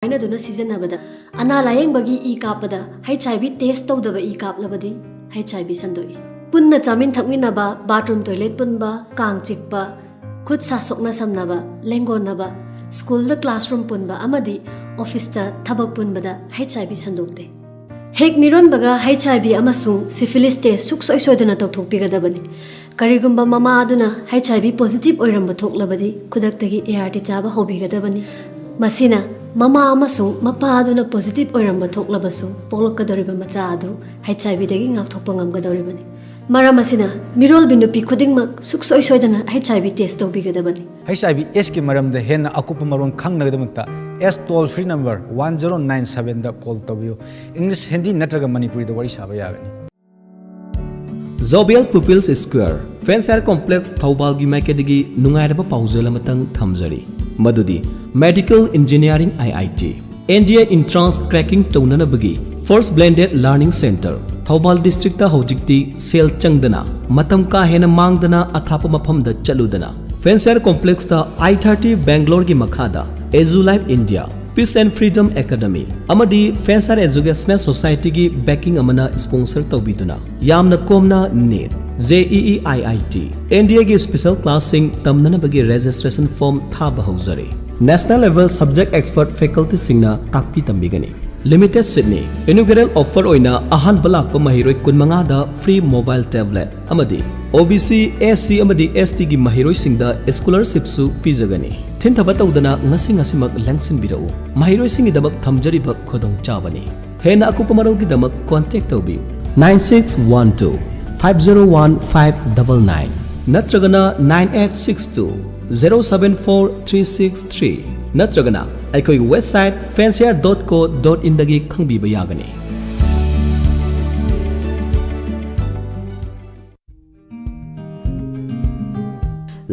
Aina season abada ana layeng bagi e kapada HIV test tawdaba e kap labadi HIV sandoi punna chamin thakmina ba bathroom toilet punba kang chikpa khut sa sokna samnaba lengonaba school da classroom punba amadi office ta thabak punbada HIV sandokte hek miron baga HIV amasung syphilis test suksoi soidana tawthokpigadabani karigumba mama aduna HIV positive oiramba thoklabadi khudaktagi ART chaba hobigadabani masina mama amasung mapa aduna positive oiramba thoklabasu poklokadoriba macha adu HIV dagi ngakthokpa ngamgadoribani maram asina mirol binupi khudingmak suksoi soidana HIV test tawbigadabani HIV S ki maram da hen akupa maron khangnagadamta S toll free number 1097 da call tabiyo English Hindi natraga Manipuri da wari saba yagani Zobel Pupils Square Fanshair Complex Thoubal gi Makedigi nungairaba pauzela matang thamjari madudi Medical Engineering IIT NDA Entrance Cracking Taunanabagi First Blended Learning Center Thoubal District ta hojikti sel changdana matam ka hena mangdana athapa maphamda chaludana Fanshair Complex ta I30 Bangalore gi makhada Azulife India Peace and Freedom Academy amadi Fanshair Educational Society gi backing amana sponsor tawbiduna yamna komna NEET JEE IIT NDA gi special classing tamnana bagi registration form thaba hojare National level subject expert faculty singna takpi tambigani Limited Sydney inaugural offer oina ahan balak pa mahiroi kunmanga da free mobile tablet amadi OBC SC amadi ST gi mahiroi singda scholarship su pijagani Thinthaba tawdana ngasi langsin birau mahiroi singi damak thamjari bak khodong chabani hena akupa marol gi damak contact tawbi 9612 501599 natragana 9862 074363 natragana aikoi website fanshair.co.in dagi khangbiba yagani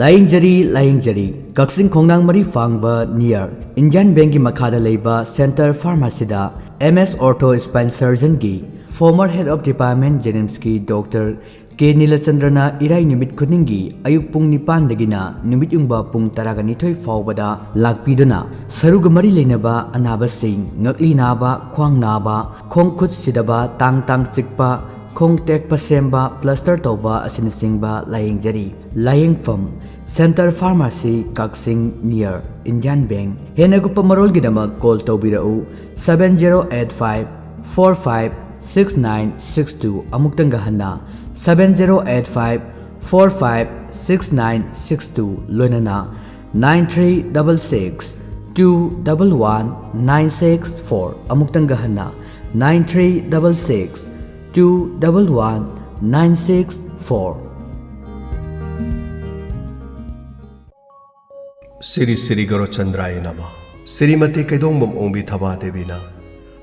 Layingjari Kaksing Khongnang Mari Fangba near Indian Bank gi makhada leiba Center Pharmacy da MS Ortho Spine Surgeon gi former head of department Jenims ki Dr. K Nilachandrana irai numit khuningi ayuk pung 9 dagina numit yungba pung 12 faubada lakpiduna saruga mari leinaba anaba sing ngakli naba khwang naba khong khut sidaba tang chikpa khong tek pasemba plaster toba asin singba layingjari layingfam Center Pharmacy Kaksing near Indian Bank henagupa marol gidama call tobirau 7085 456962 amuktanga hanna 7085 456962 loinana 9366 211 964 amuktanga hanna 9366 211 964 Siri Garo Chandraya Nama Sirimati Kedongbom Ongbi Thaba Devina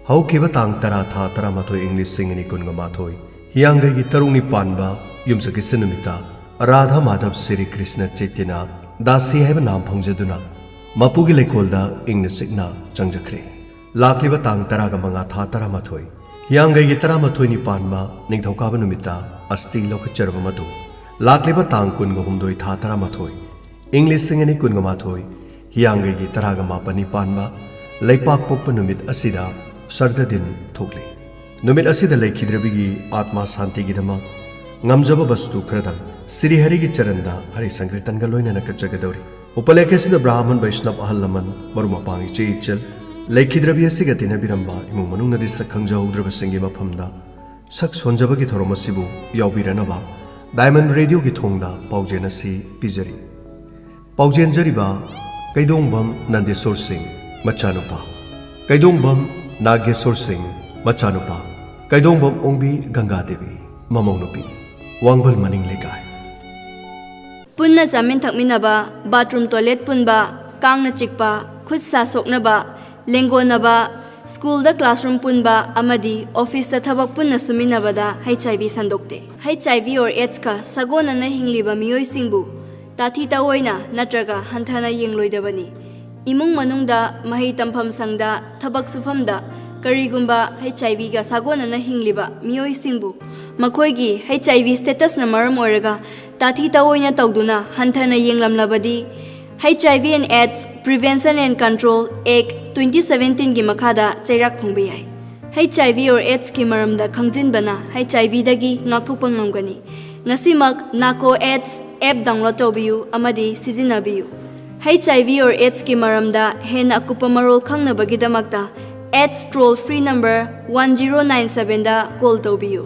Hau Kiba Tang Tara Tha Taramathoi English Singini Kungamathoi Hiyangai gi Tarungni Panba Yumsaki Sinumita Radha Madhav Siri Krishna Chaitanya Dasi Haiba Nam Phangjaduna Mapugi Lekolda English Signa Changjakre Lakliba Tang Taraga Manga Tha Taramathoi Hiyangai gi Taramathoi ni Panba Ningthokaba Numita Asti Lokacharba Madu Lakliba Tang Kungahumdoi Tha Taramathoi English Singani Kungamathoi Hiyangai gi Taraga Mapani Panba Leipak Pokpa Numit Asida Sardadin Thokli Numit asida laikhidrabigi Atma Santi gidama ngamjaba bastu khradang Sri Hari gi charanda Hari Sankirtan ga loina nakachagadauri Upalekesida Brahman Vaishnav Ahallaman Maruma Pangi Cheichel Laikhidrabi asiga tinabiramba imung manungna di sakhangjahudraba singi maphamda sak sonjabagi thoromasibu yaubiranaba Diamond Radio gi thongda paujena si pijari Paujen jariba Kaidongbam Nandesor Singh Machanupa Kaidongbam Nagesor Singh Machanupa Kaidongbam Ongbi Ganga Devi Mamaunupi Wangbal Maning Lekai Punna Zamin Takminaba Bathroom Toilet Punba Kangna Chikpa Khutsa Soknaba Lengonaba School da Classroom Punba Amadi Office da Thabak Punna Suminabada HIV Sandokte HIV or AIDS ka Sagona na hingliba Miyoi Singbu Tati Tawoina Natraga Hantana Yengloidabani Imung Manungda Mahi Tampham Sangda Thabak Sufamda Karigumba HIV ga sagona na hingliba miyoi singbu makoigi HIV status na maram oraga tati tawoina tawduna hanthana yenglamlabadi HIV and AIDS Prevention and Control Act 2017 gi makhada chairak phongbe yai HIV or AIDS ki maramda khangjin bana HIV dagi ngakthokpa ngamgani ngasimak nako AIDS app download tobiyu amadi sizinabiyu HIV or AIDS ki maramda hena akupa marol khangnabagi damakta AIDS toll free number 1097 da call tobiyu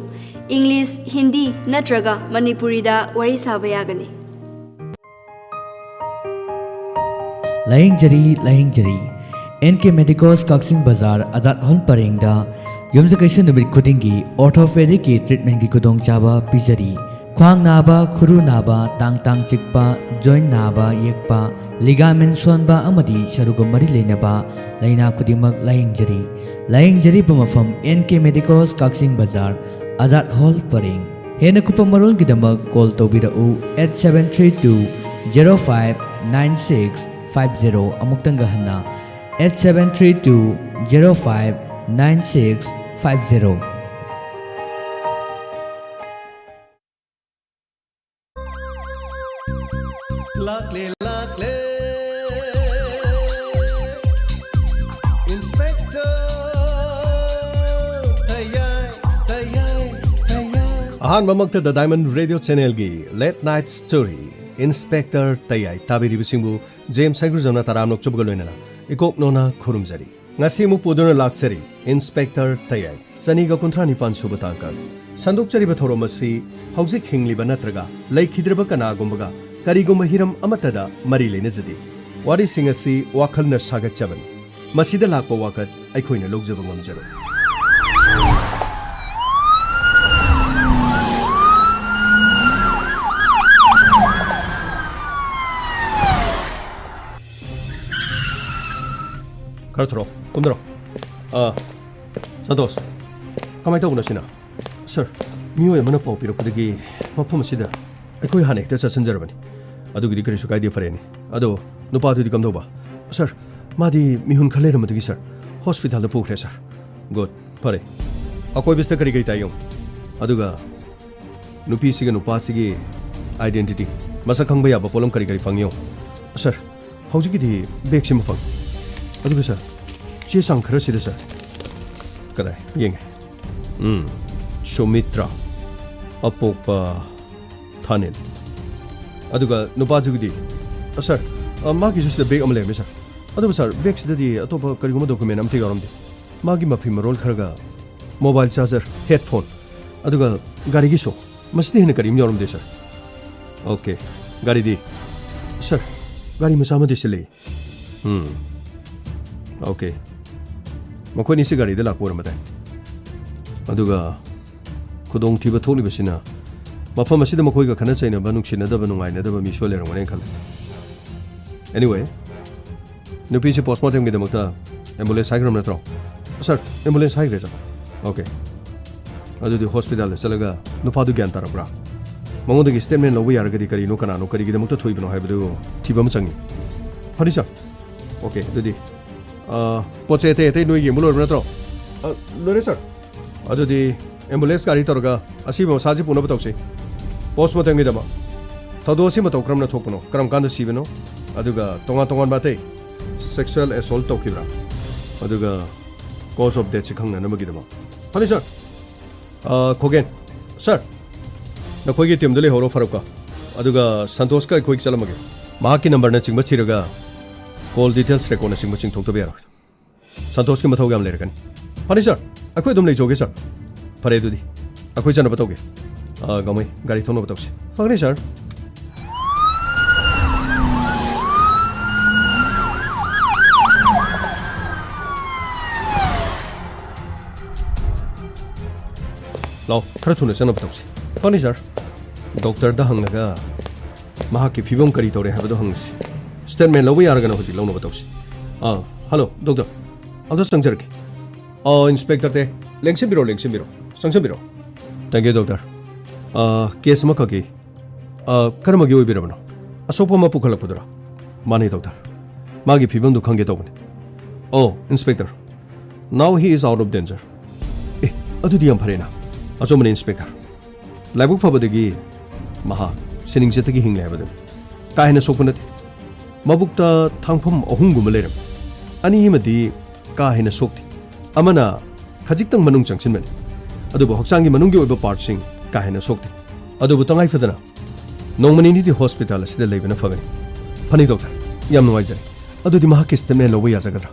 English Hindi natraga Manipuri da wari saba yagani laying NK Medicos Kaksing Bazar Azad Hall Parengda Yumzakation Nubit Kudingi Orthopedic Treatment Ki Kudong Chaba Pijari Kwang Naba, Kuru Naba, Tang Chikpa, Joint Naba, Yekpa, Ligament Swanba Amadi, Sharugumari Lenaba, Laina Kudimak Laying Jari Pumafam NK Medicos Kaksing Bazar Azad Hall Pareng Hena Kupamarul Gidamak Call Tobira U 8732 059650 Amuktangahana 8732 059650 Lakle lakle Inspector Ahan mamakta the Diamond Radio Channel gi Late Night Story Inspector Tayai tabiri bisingbu James Sagruzona taramnok chubgaloinana ikop nona khurumjari ngasi mu puduna laksari Inspector Tayai Saniga kuntrani pan subatangka sandukchari bathoromasi hauzik hingliba natraga laikhidraba kanagumbaga karigumba hiram amatada mari lenajadi wari singasi wakhalna sagatchabani masida lakpa wakat aikhoina logjaba ngamjaro Kartro, kumdro. Santos, kamay tawag na sina. Sir, miyo ay mana po pero kudagi mapamasida. Ay ko'y hanek sa sanjarabani. Ado gidi kari sukay di fareni. Ado, nupado di kamdaw ba? Sir, madi mihun kalera matagi sir. Hospital na po kre sir. Good, pare. Ako'y basta kari tayong. Ado ga, nupi sige nupa sige identity. Masakang baya ba polong kari fangyo. Sir, hawji gidi beg si mafang. 어디가 sir? 지상 그러시대 sir. 그래, 예. 쇼미트라. 아폭바 타넨. 어디가 노바즈기디. sir. 마기 주시대 백 엄레 sir. 어디가 sir? 백시대디 아토바 그리고 뭐 도쿠멘 암티 가람디. 마기 마피 마롤 카가 모바일 차저 헤드폰. 어디가 가리기쇼. 마시디 헤네 가리 임여럼데 sir. 오케이. 가리디. sir. 가리 무사마 되실래? Okay. Makoy ni sigari de lakpo ramate. Aduga kudong tiba tholi basina. Mapam asida makoy ga khana chaina banuk sina da banungai na da ba misole rangwane khal. Anyway, nupi se postmortem ge damakta ambulance haigram na tro. Sir, ambulance haigre sa. Okay. Adu di hospital le salaga nupa du gyan tarabra. Mangoda gi statement lo wi arga di kari no kana no kari gi damakta thoi bano haibadu tiba machangi. Hari sir. Okay, dudi poche te nuigi mulor natro lore sir adudi ambulance gari torga asibo saji puna batausi postmortem gidama tadosi mato kramna thokpuno kram kanda sibeno aduga tongan bate sexual assault tokibra aduga cause of death khangna namagidama hani sir kogen sir na koigi timdale horo faruka aduga santos ka koigi salamage mahaki number na chingba chiraga All details record na sing thok to bera. Santos ki mathau gam le rakan. Pani sir, akoi dum le joge sir. Pare dudi. Akoi jana batoge. Gamai gari thono batausi. Fagre sir. Lao, khara thune jana batausi. Pani sir. Doctor da hangnaga mahaki fibom kari tore habado hangsi. Statement lawi aragana hoji lawno batausi. Hello, doctor. Aldo sangjarki. Inspector te lengsim biro. Sangsam biro. Thank you, doctor. Case makaki. Karamagi oi birabano. Asopa ma pukhala pudra. Mani doctor. Magi fibam du khange tawne. Oh, inspector. Now he is out of danger. Adu diam pharena. Achomani inspector. Labuk phabadagi maha sining jetagi hingle habadam. Kahina sopunati. Mabukta thangpham ahungum leram ani himadi ka hena sokti amana khajik tang manung changchin mani adubu haksangi manunggi oiba part sing ka hena sokti adubu tangai fadana nongmani ni di hospital asida leibana fagani phani doctor yam nuwaijari adudi mahak statement lobi yajagadra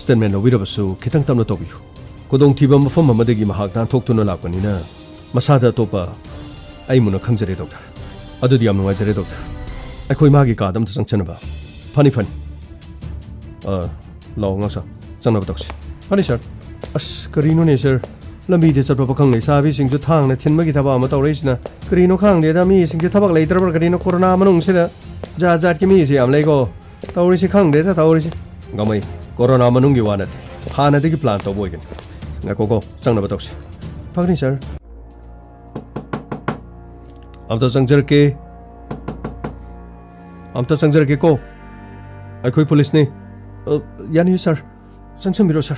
statement lobi rabasu khitang tamna tobiyu kodong thiba mafam amadagi mahak nan thoktuna lakpanina masada topa ai muna khangjare doctor adudi yam nuwaijare doctor akhoi magi ka dam changchanaba phani law ngasa changnaba toksi phani sir as karino ne sir lambi de chapra pakhang nei sabi singju thang na thinmagi thaba ama tawreisna karino khang de da mi singju thabak leitraba karino corona manung sida ja ja ki mi se am lei ko tawrisi khang de ta tawrisi ngamai corona manung gi wana hana de gi plan to boy gen ngako ko changnaba toksi phani sir amta sangjar ke ko akhoi police ne yani sir sangsam biro sir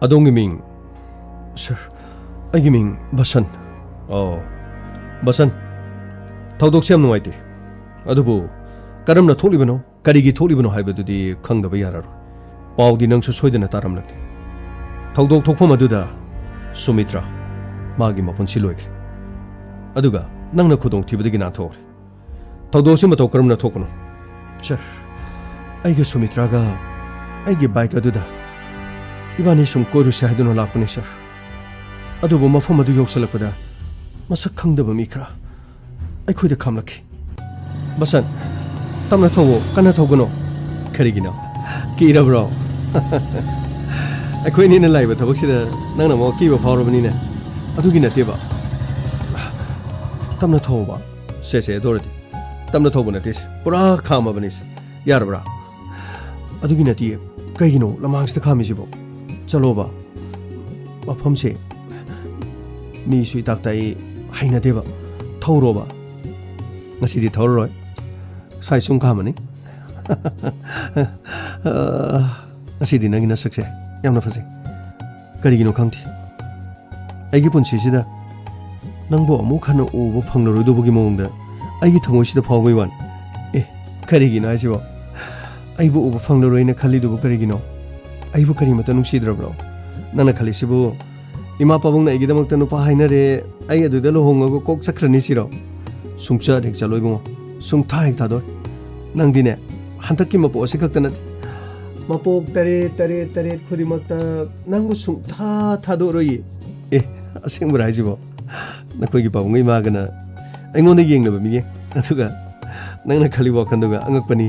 adongi ming sir agi ming basan basan thawdok sem nuaiti adubu karamna tholibano karigi tholibano haibadudi khangdaba yararo paudi nangsu soidana taramlakte thawdok thokpham aduda sumitra magi mapun siloi aduga nangna khudong thibadagi na thore thawdok sim to karamna thokno sir aige sumitra ga aige bike aduda ibani sum koru shahiduna lakpani sir adubu mafam adu yoksalakpada masak khangdaba mi khra akhoi de khamlaki basan tamna thogo kana thogono kharigina kira bro akhoi ni na laiba thabak sida nangna mo kiba phawrabani na adugi na teba tamna thoba se doradi tamna thogo na tis pura khama banis yar bra adugi na ti kaigino lamang sta khami sibo chalo ba mafam se mi sui tak tai haina deba thoro ba ngasi di thoro roi sai sung khamani ngasi di nangina sakse yamna phase karigino khangti aigi punchi sida nangbo amu khana ubo phanglaroi dobugi mongda aigi thangoi sida phawgoi wan karigino aisibo aibu ubo phanglaroi na khali dobu karigino aibu kari mata nungsidrabro nana khali sibu ima pabung na igidamang tanu pa hainare ai aduda lo hongago kok chakrani siro sungcha rek chaloi bungo sungtha hek thadoi nangdine hantakki mapo asikakta mapok tare khurimakta nangbo sungtha thadoroi asengmura hajibo nakoigi pabung ima gana aingonda yengnaba mige aduga nangna khali wakhanduga angakpani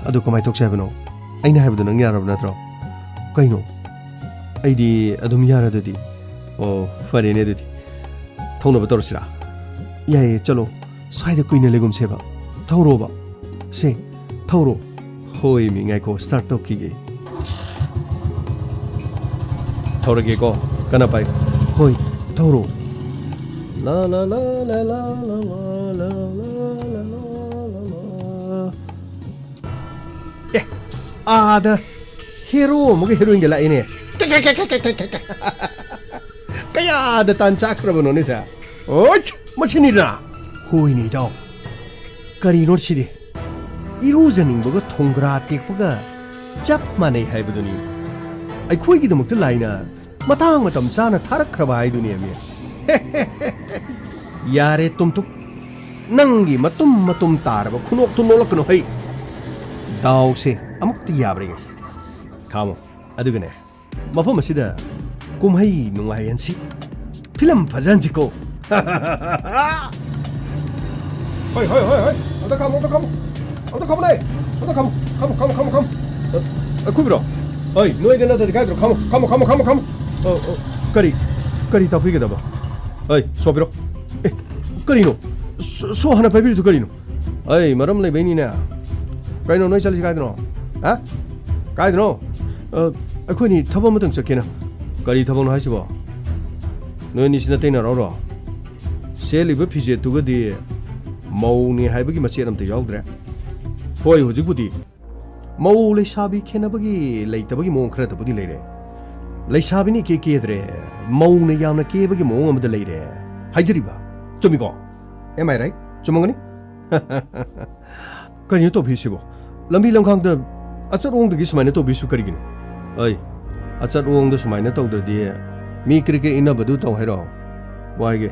adu kamai tokshabano aina haibadu nang yarab natro kaino aidi adum yaradudi fare ne dudi thongna batorsira yae chalo swaida kuina legum seba thawroba se thawro hoi mi ngai ko start to kige thawrage ko kana pai hoi thawro la la la la la la la la ada hero muge heroin gela ine kaya ada tan chakrabano ne sa och machini na hoi ni daw kari nor sidi iru janing boga thongra tekpaga chap mane haibaduni ai khoi gi damukta laina matang matam chana tharak khraba haiduni ami yare tum nangi matum tarba khunok tu nolokno hai daw se amukti yabrings kamo adugane mafam asida kumhai nungayansi film fajanjiko hoi ada kamu nei ada kamu akubro hoi noi dena da gaidro kamu kari tapi ke daba hoi sobiro kari no so hana pabiri tu kari no hoi maram le beni na kaino noi chali gaidro ha 가이드노 아코니 타범무등 적게나 가리 타범노 하시보 너니 시나 때나 러러 셀리브 피제 두거디 마우니 하이버기 마치람테 야우드레 호이 후직부디 마우레 샤비 케나버기 레이터버기 몽 크레터부디 레이레 레이샤비니 케케드레 마우네 야나 케버기 몽 아무데 레이레 하이저리바 좀이고 am I right? 좀먹니? ꯀꯔꯤꯅꯣ ꯇꯧꯕꯤꯁꯤꯕꯣ ꯂꯝꯕꯤ ꯂꯝꯈꯥꯡꯗ ꯑꯆꯠꯑꯣꯡꯗꯒꯤ ꯁꯨꯃꯥꯏꯅ ꯇꯧꯕꯤꯁꯨ ꯀꯔꯤꯒꯤꯅꯣ ꯑꯩ ꯑꯆꯠꯑꯣꯡꯗ ꯁꯨꯃꯥꯏꯅ ꯇꯧꯗ꯭ꯔꯗꯤ ꯃꯤ cricket ꯏꯟꯅꯕꯗꯨ ꯇꯧ ꯍꯥꯏꯔꯣ ꯋꯥꯏꯒꯦ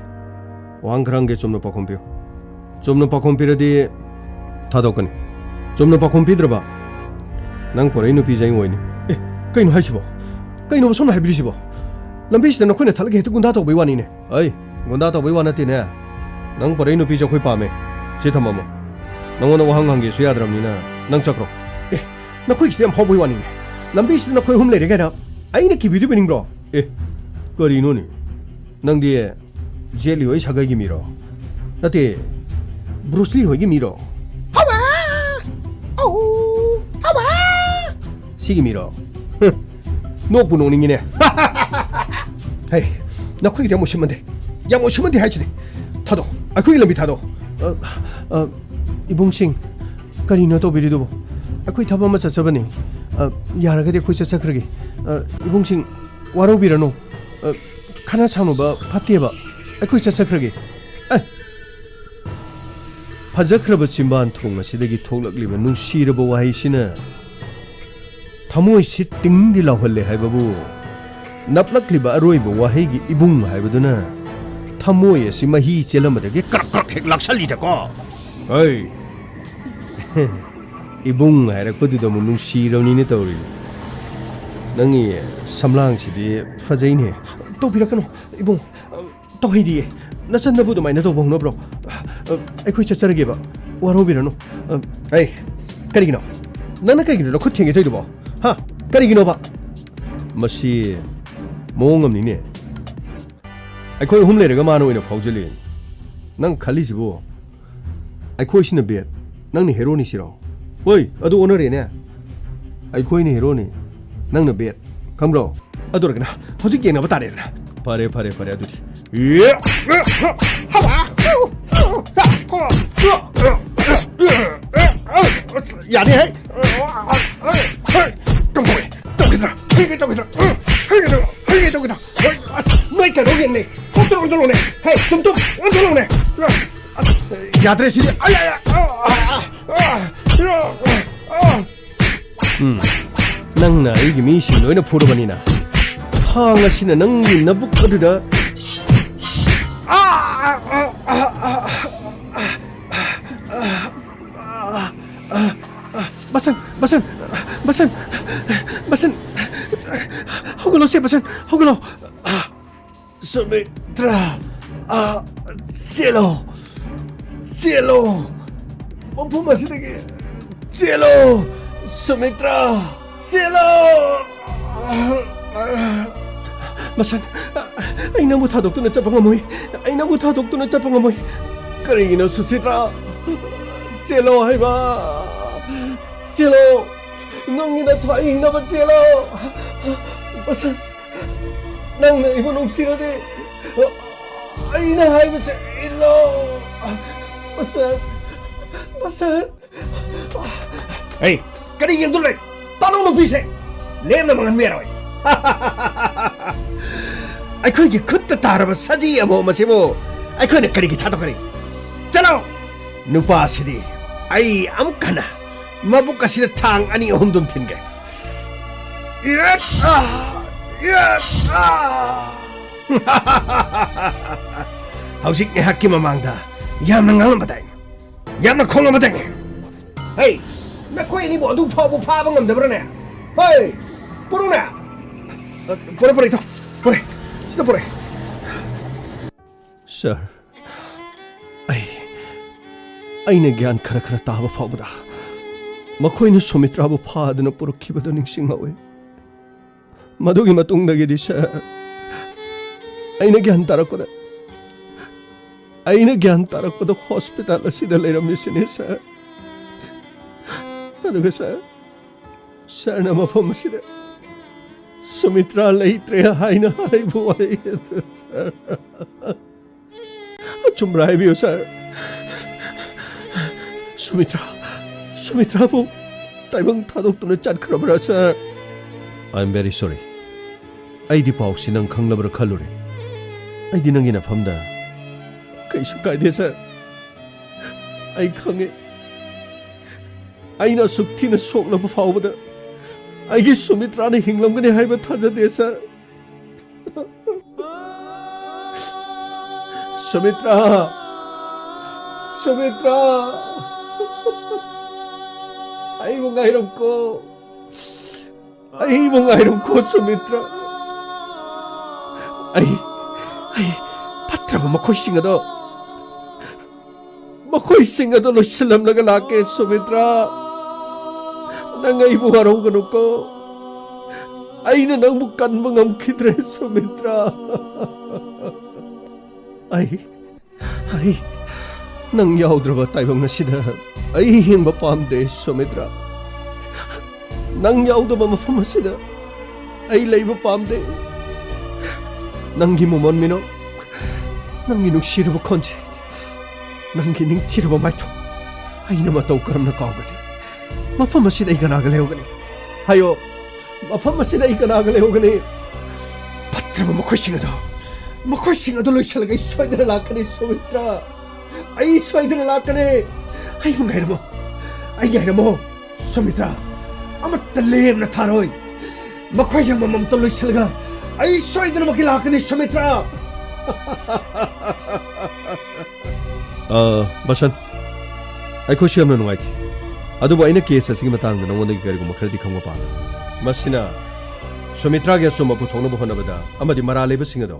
ꯋꯥꯍꯪ ꯈꯔ ꯍꯪꯒꯦ ꯆꯨꯝꯅ ꯄꯥꯎꯈꯨꯝ ꯄꯤꯌꯨ ꯆꯨꯝꯅ ꯄꯥꯎꯈꯨꯝ ꯄꯤꯔꯗꯤ ꯊꯥꯗꯣꯛꯀꯅꯤ ꯆꯨꯝꯅ ꯄꯥꯎꯈꯨꯝ ꯄꯤꯗ꯭ꯔꯕ ꯅꯪ ꯄꯣꯔꯛꯏ ꯅꯨꯄꯤꯁꯦ ꯑꯩ ꯑꯣꯏꯅꯤ ꯀꯩꯅꯣ ꯍꯥꯏꯁꯤꯕꯣ ꯀꯩꯅꯣ ꯁꯣꯝꯅ ꯍꯥꯏꯕꯤꯔꯤꯁꯤꯕꯣ ꯂꯝꯕꯤꯁꯤꯗ ꯅꯈꯣꯏꯅ ꯊꯠꯂꯒ ꯍꯦꯛꯇ ꯒꯨꯟꯗꯥ ꯇꯧꯕꯩ ꯋꯥꯅꯤꯅꯦ ꯑꯩ ꯒꯨꯟꯗꯥ ꯇꯧꯕꯩ ꯋꯥ ꯅꯠꯇꯦꯅꯦ ꯅꯪ ꯄꯣꯔꯛꯏ ꯅꯨꯄꯤꯁꯦ ꯑꯩꯈꯣꯏ ꯄꯥꯝꯃꯦ ꯁꯤ ꯊꯝꯃꯝꯃꯣ ꯅꯪꯉꯣꯟꯗ ꯋꯥꯍꯪ ꯍꯪꯒꯦꯁꯨ ꯌꯥꯗ꯭ꯔꯕꯅꯤꯅ ꯅꯪ ꯆꯠꯈ꯭ꯔꯣ ꯅꯈꯣꯏꯒꯤꯁꯤꯗ ꯌꯥꯝ ꯐꯥꯎꯕꯩ ꯋꯥꯅꯤꯅꯦ ꯂꯝꯕꯤꯁꯤꯗ ꯅꯈꯣꯏ ꯑꯍꯨꯝ ꯂꯩꯔꯦ ꯀꯥꯏꯅ ꯑꯩꯅ ꯀꯤꯕꯤꯗꯣꯏꯕꯅꯤꯡꯕ꯭ꯔꯣ ꯀꯔꯤꯅꯣꯅꯦ ꯅꯪꯗꯤ ꯖꯦꯠꯂꯤ ꯍꯣꯏ ꯁꯥꯒꯩꯒꯤ ꯃꯤꯔꯣ ꯅꯠꯇꯦ ꯕ꯭ꯔꯨꯁꯂꯤ ꯍꯣꯏꯒꯤ ꯃꯤꯔꯣ 시기 밀어. 너 분홍이네. 헤이, 나 거기 야 모시면 돼. 야 모시면 돼 하지. 타도. 아 거기 럼비 타도. 이봉싱. 까리너 또 비리도. 아 거기 타바마 자자바니. 야라가데 거기 자자 그러게. 이봉싱 와로 비라노. 카나 차노바 파티에바. 아 거기 자자 그러게. 파자크라바 짐반 통마시데기 톡락리면 눈시르보 와이시나. ꯊꯃꯣꯏꯁꯤ ꯇꯤꯡꯗꯤ ꯂꯥꯎꯍꯜꯂꯦ ꯍꯥꯏꯕꯕꯨ ꯅꯞꯂꯛꯂꯤꯕ ꯑꯔꯣꯏꯕ ꯋꯥꯍꯩꯒꯤ ꯏꯕꯨꯡ ꯍꯥꯏꯕꯗꯨꯅ ꯊꯃꯣꯏ ꯑꯁꯤ ꯃꯍꯤ ꯆꯦꯜꯂꯝꯕꯗꯒꯤ ꯀ꯭ꯔꯛ ꯀ꯭ꯔꯛ ꯍꯦꯛ ꯂꯥꯛꯁꯜꯂꯤꯗꯀꯣ ꯍꯩ 이봉 하이락부디도 뭐 뭉시러니네 떠오리 낭이 삼랑시디 파제이네 또 비락가노 이봉 또 해디에 나찬나부도 많이 또 봉노브로 아이쿠이 차차르게 봐 와로비라노 에이 까리기노 나나 까리기노 너 코팅이 되도 봐 하 까리기노 봐 마시 몽엄니네 아이쿠이 홈레르가 마노이나 파우젤린 난 칼리지보 아이쿠이 시는 벳 낭니 헤로니 싫어 왜? 아도 오늘이네. 아이코이니 헤로니. 낭는 벳. 감로. 아도라그나. 허지 게나 바다레나. 파레 아두디. 예. 하바. 야니 해. 똥보이. 똥기들아. 흘게 똥기들아. 너희가 로겠네. 코스로 얹어놓네. 헤이, tumtum 얹어놓네. 야드레시리. 아야야. 낭나 이게 미신 너희는 풀어버리나 탕아시는 낭이 나북 어디다 바산 허글로 세 바산 허글로 수미트라 cielo mampu masih lagi cielo Sumitra cielo masan ay namu thadok tu na chapang amoy karigino Sumitra cielo hai ba cielo ngongina thai na ba cielo masan nang na ibon sirade ay na hai ba cielo masan hey kari yang dulu tanong mo pise lem na mga meroy ay ko gi kutta taraba saji mo masibo ay ko ne kari gi tato kari chalo nupa sidi ay am kana mabuka sida tang ani ondum tinge yes hausik ne hakki mamangda yamna ngang batay yamna khong batay hey 나코이 니 모두 파고 파방 남자브라네. 헤이, 보로네. 보래 더, 보래, 진짜 보래. Sir, 아이네 gian khara tawa 파보다. 마코이는 소미트라부 파드나 뿌르키바도 닝싱하웨. 마도기 마뚱나게 디샤. 아이네 gian 따랐거든. 아이네 gian 따랐거든 호스피탈 시달 레람미시네사. aduga sir na mafam sida Sumitra laitre haina hai buwai sir chumrai biyo sir Sumitra po taibang thadok tuna chat khrabra sir I'm very sorry ai di pau sinang khanglabra khalure ai di nangina phamda kaisu kaide sir ꯑꯩ ꯈꯪꯉꯦ ꯑꯩꯅ ꯑꯁꯨꯛ ꯊꯤꯅ ꯁꯣꯛꯂꯕ ꯐꯥꯎꯕꯗ ꯑꯩꯒꯤ ꯁꯨꯃꯤꯇ꯭ꯔꯥꯅ ꯍꯤꯡꯂꯝꯒꯅꯤ ꯍꯥꯏꯕ ꯊꯥꯖꯗꯦ sir ꯁꯨꯃꯤꯇ꯭ꯔꯥ ꯁꯨꯃꯤꯇ꯭ꯔꯥ ꯑꯩꯕꯨ ꯉꯥꯏꯔꯝꯀꯣ ꯑꯩꯕꯨ ꯉꯥꯏꯔꯝꯀꯣ ꯁꯨꯃꯤꯇ꯭ꯔꯥ ꯑꯩ ꯐꯠꯇ꯭ꯔꯕ ꯃꯈꯣꯏꯁꯤꯡ ꯑꯗꯣ ꯂꯣꯏꯁꯤꯜꯂꯝꯂꯒ ꯂꯥꯛꯀꯦ ꯁꯨꯃꯤꯇ꯭ꯔꯥ ꯅꯪ ꯑꯩꯕꯨ ꯋꯥꯔꯧꯒꯅꯨꯀꯣ ꯑꯩꯅ ꯅꯪꯕꯨ ꯀꯟꯕ ꯉꯝꯈꯤꯗ꯭ꯔꯦ ꯁꯨꯃꯤꯇ꯭ꯔꯥ ꯑꯩ ꯅꯪ ꯌꯥꯎꯗ꯭ꯔꯕ ꯇꯥꯏꯕꯪ ꯑꯁꯤꯗ ꯑꯩ ꯍꯤꯡꯕ ꯄꯥꯝꯗꯦ ꯁꯨꯃꯤꯇ꯭ꯔꯥ ꯅꯪ ꯌꯥꯎꯗꯕ ꯃꯐꯝ ꯑꯁꯤꯗ ꯑꯩ ꯂꯩꯕ ꯄꯥꯝꯗꯦ ꯅꯪꯒꯤ ꯃꯃꯣꯟ ꯃꯤꯅꯣ ꯅꯪꯒꯤ ꯅꯨꯡꯁꯤꯔꯕ ꯈꯣꯟꯖꯦꯜ ꯅꯪꯒꯤ ꯅꯤꯡꯊꯤꯔꯕ ꯃꯥꯏꯊꯣꯡ ꯑꯩꯅ ꯃꯇꯧ ꯀꯔꯝꯅ ꯀꯥꯎꯒꯅꯤ ꯃꯐꯝ ꯑꯁꯤꯗ ꯑꯩ ꯀꯅꯥꯒ ꯂꯩꯍꯧꯒꯅꯤ ꯍꯥꯏꯌꯣ ꯃꯐꯝ ꯑꯁꯤꯗ ꯑꯩ ꯀꯅꯥꯒ ꯂꯩꯍꯧꯒꯅꯤ ꯐꯠꯇ꯭ꯔꯕ ꯃꯈꯣꯏꯁꯤꯡ ꯑꯗꯣ ꯂꯣꯏꯁꯤꯜꯂꯒ ꯑꯩ ꯁꯣꯏꯗꯅ ꯂꯥꯛꯀꯅꯤ ꯁꯨꯃꯤꯇ꯭ꯔꯥ ꯑꯩ ꯁꯣꯏꯗꯅ ꯂꯥꯛꯀꯅꯤ ꯑꯩꯕꯨ ꯉꯥꯏꯔꯝꯃꯣ ꯁꯨꯃꯤꯇ꯭ꯔꯥ ꯑꯃꯠꯇ ꯂꯦꯝꯅ ꯊꯥꯔꯣꯏ ꯃꯈꯣꯏꯒꯤ ꯑꯃꯃꯝꯇ ꯂꯣꯏꯁꯤꯜꯂꯒ ꯑꯩ ꯁꯣꯏꯗꯅꯃꯛꯀꯤ ꯂꯥꯛꯀꯅꯤ ꯁꯨꯃꯤꯇ꯭ꯔꯥ ꯕꯁꯟ ꯑꯩꯈꯣꯏꯁꯨ ꯌꯥꯝꯅ ꯅꯨꯡꯉꯥꯏꯇꯦ ꯑꯗꯨꯕꯨ ꯑꯩꯅ ꯀꯦꯁ ꯑꯁꯤꯒꯤ ꯃꯇꯥꯡꯗ ꯅꯉꯣꯟꯗꯒꯤ ꯀꯔꯤꯒꯨꯝꯕ ꯈꯔꯗꯤ ꯈꯪꯕ ꯄꯥꯝꯃꯤ ꯃꯁꯤꯅ ꯁꯨꯃꯤꯇ꯭ꯔꯥꯒꯤ ꯑꯆꯨꯝꯕ ꯄꯨꯊꯣꯛꯅꯕ ꯍꯣꯠꯅꯕꯗ ꯑꯃꯗꯤ ꯃꯔꯥꯜ ꯂꯩꯕꯁꯤꯡ ꯑꯗꯣ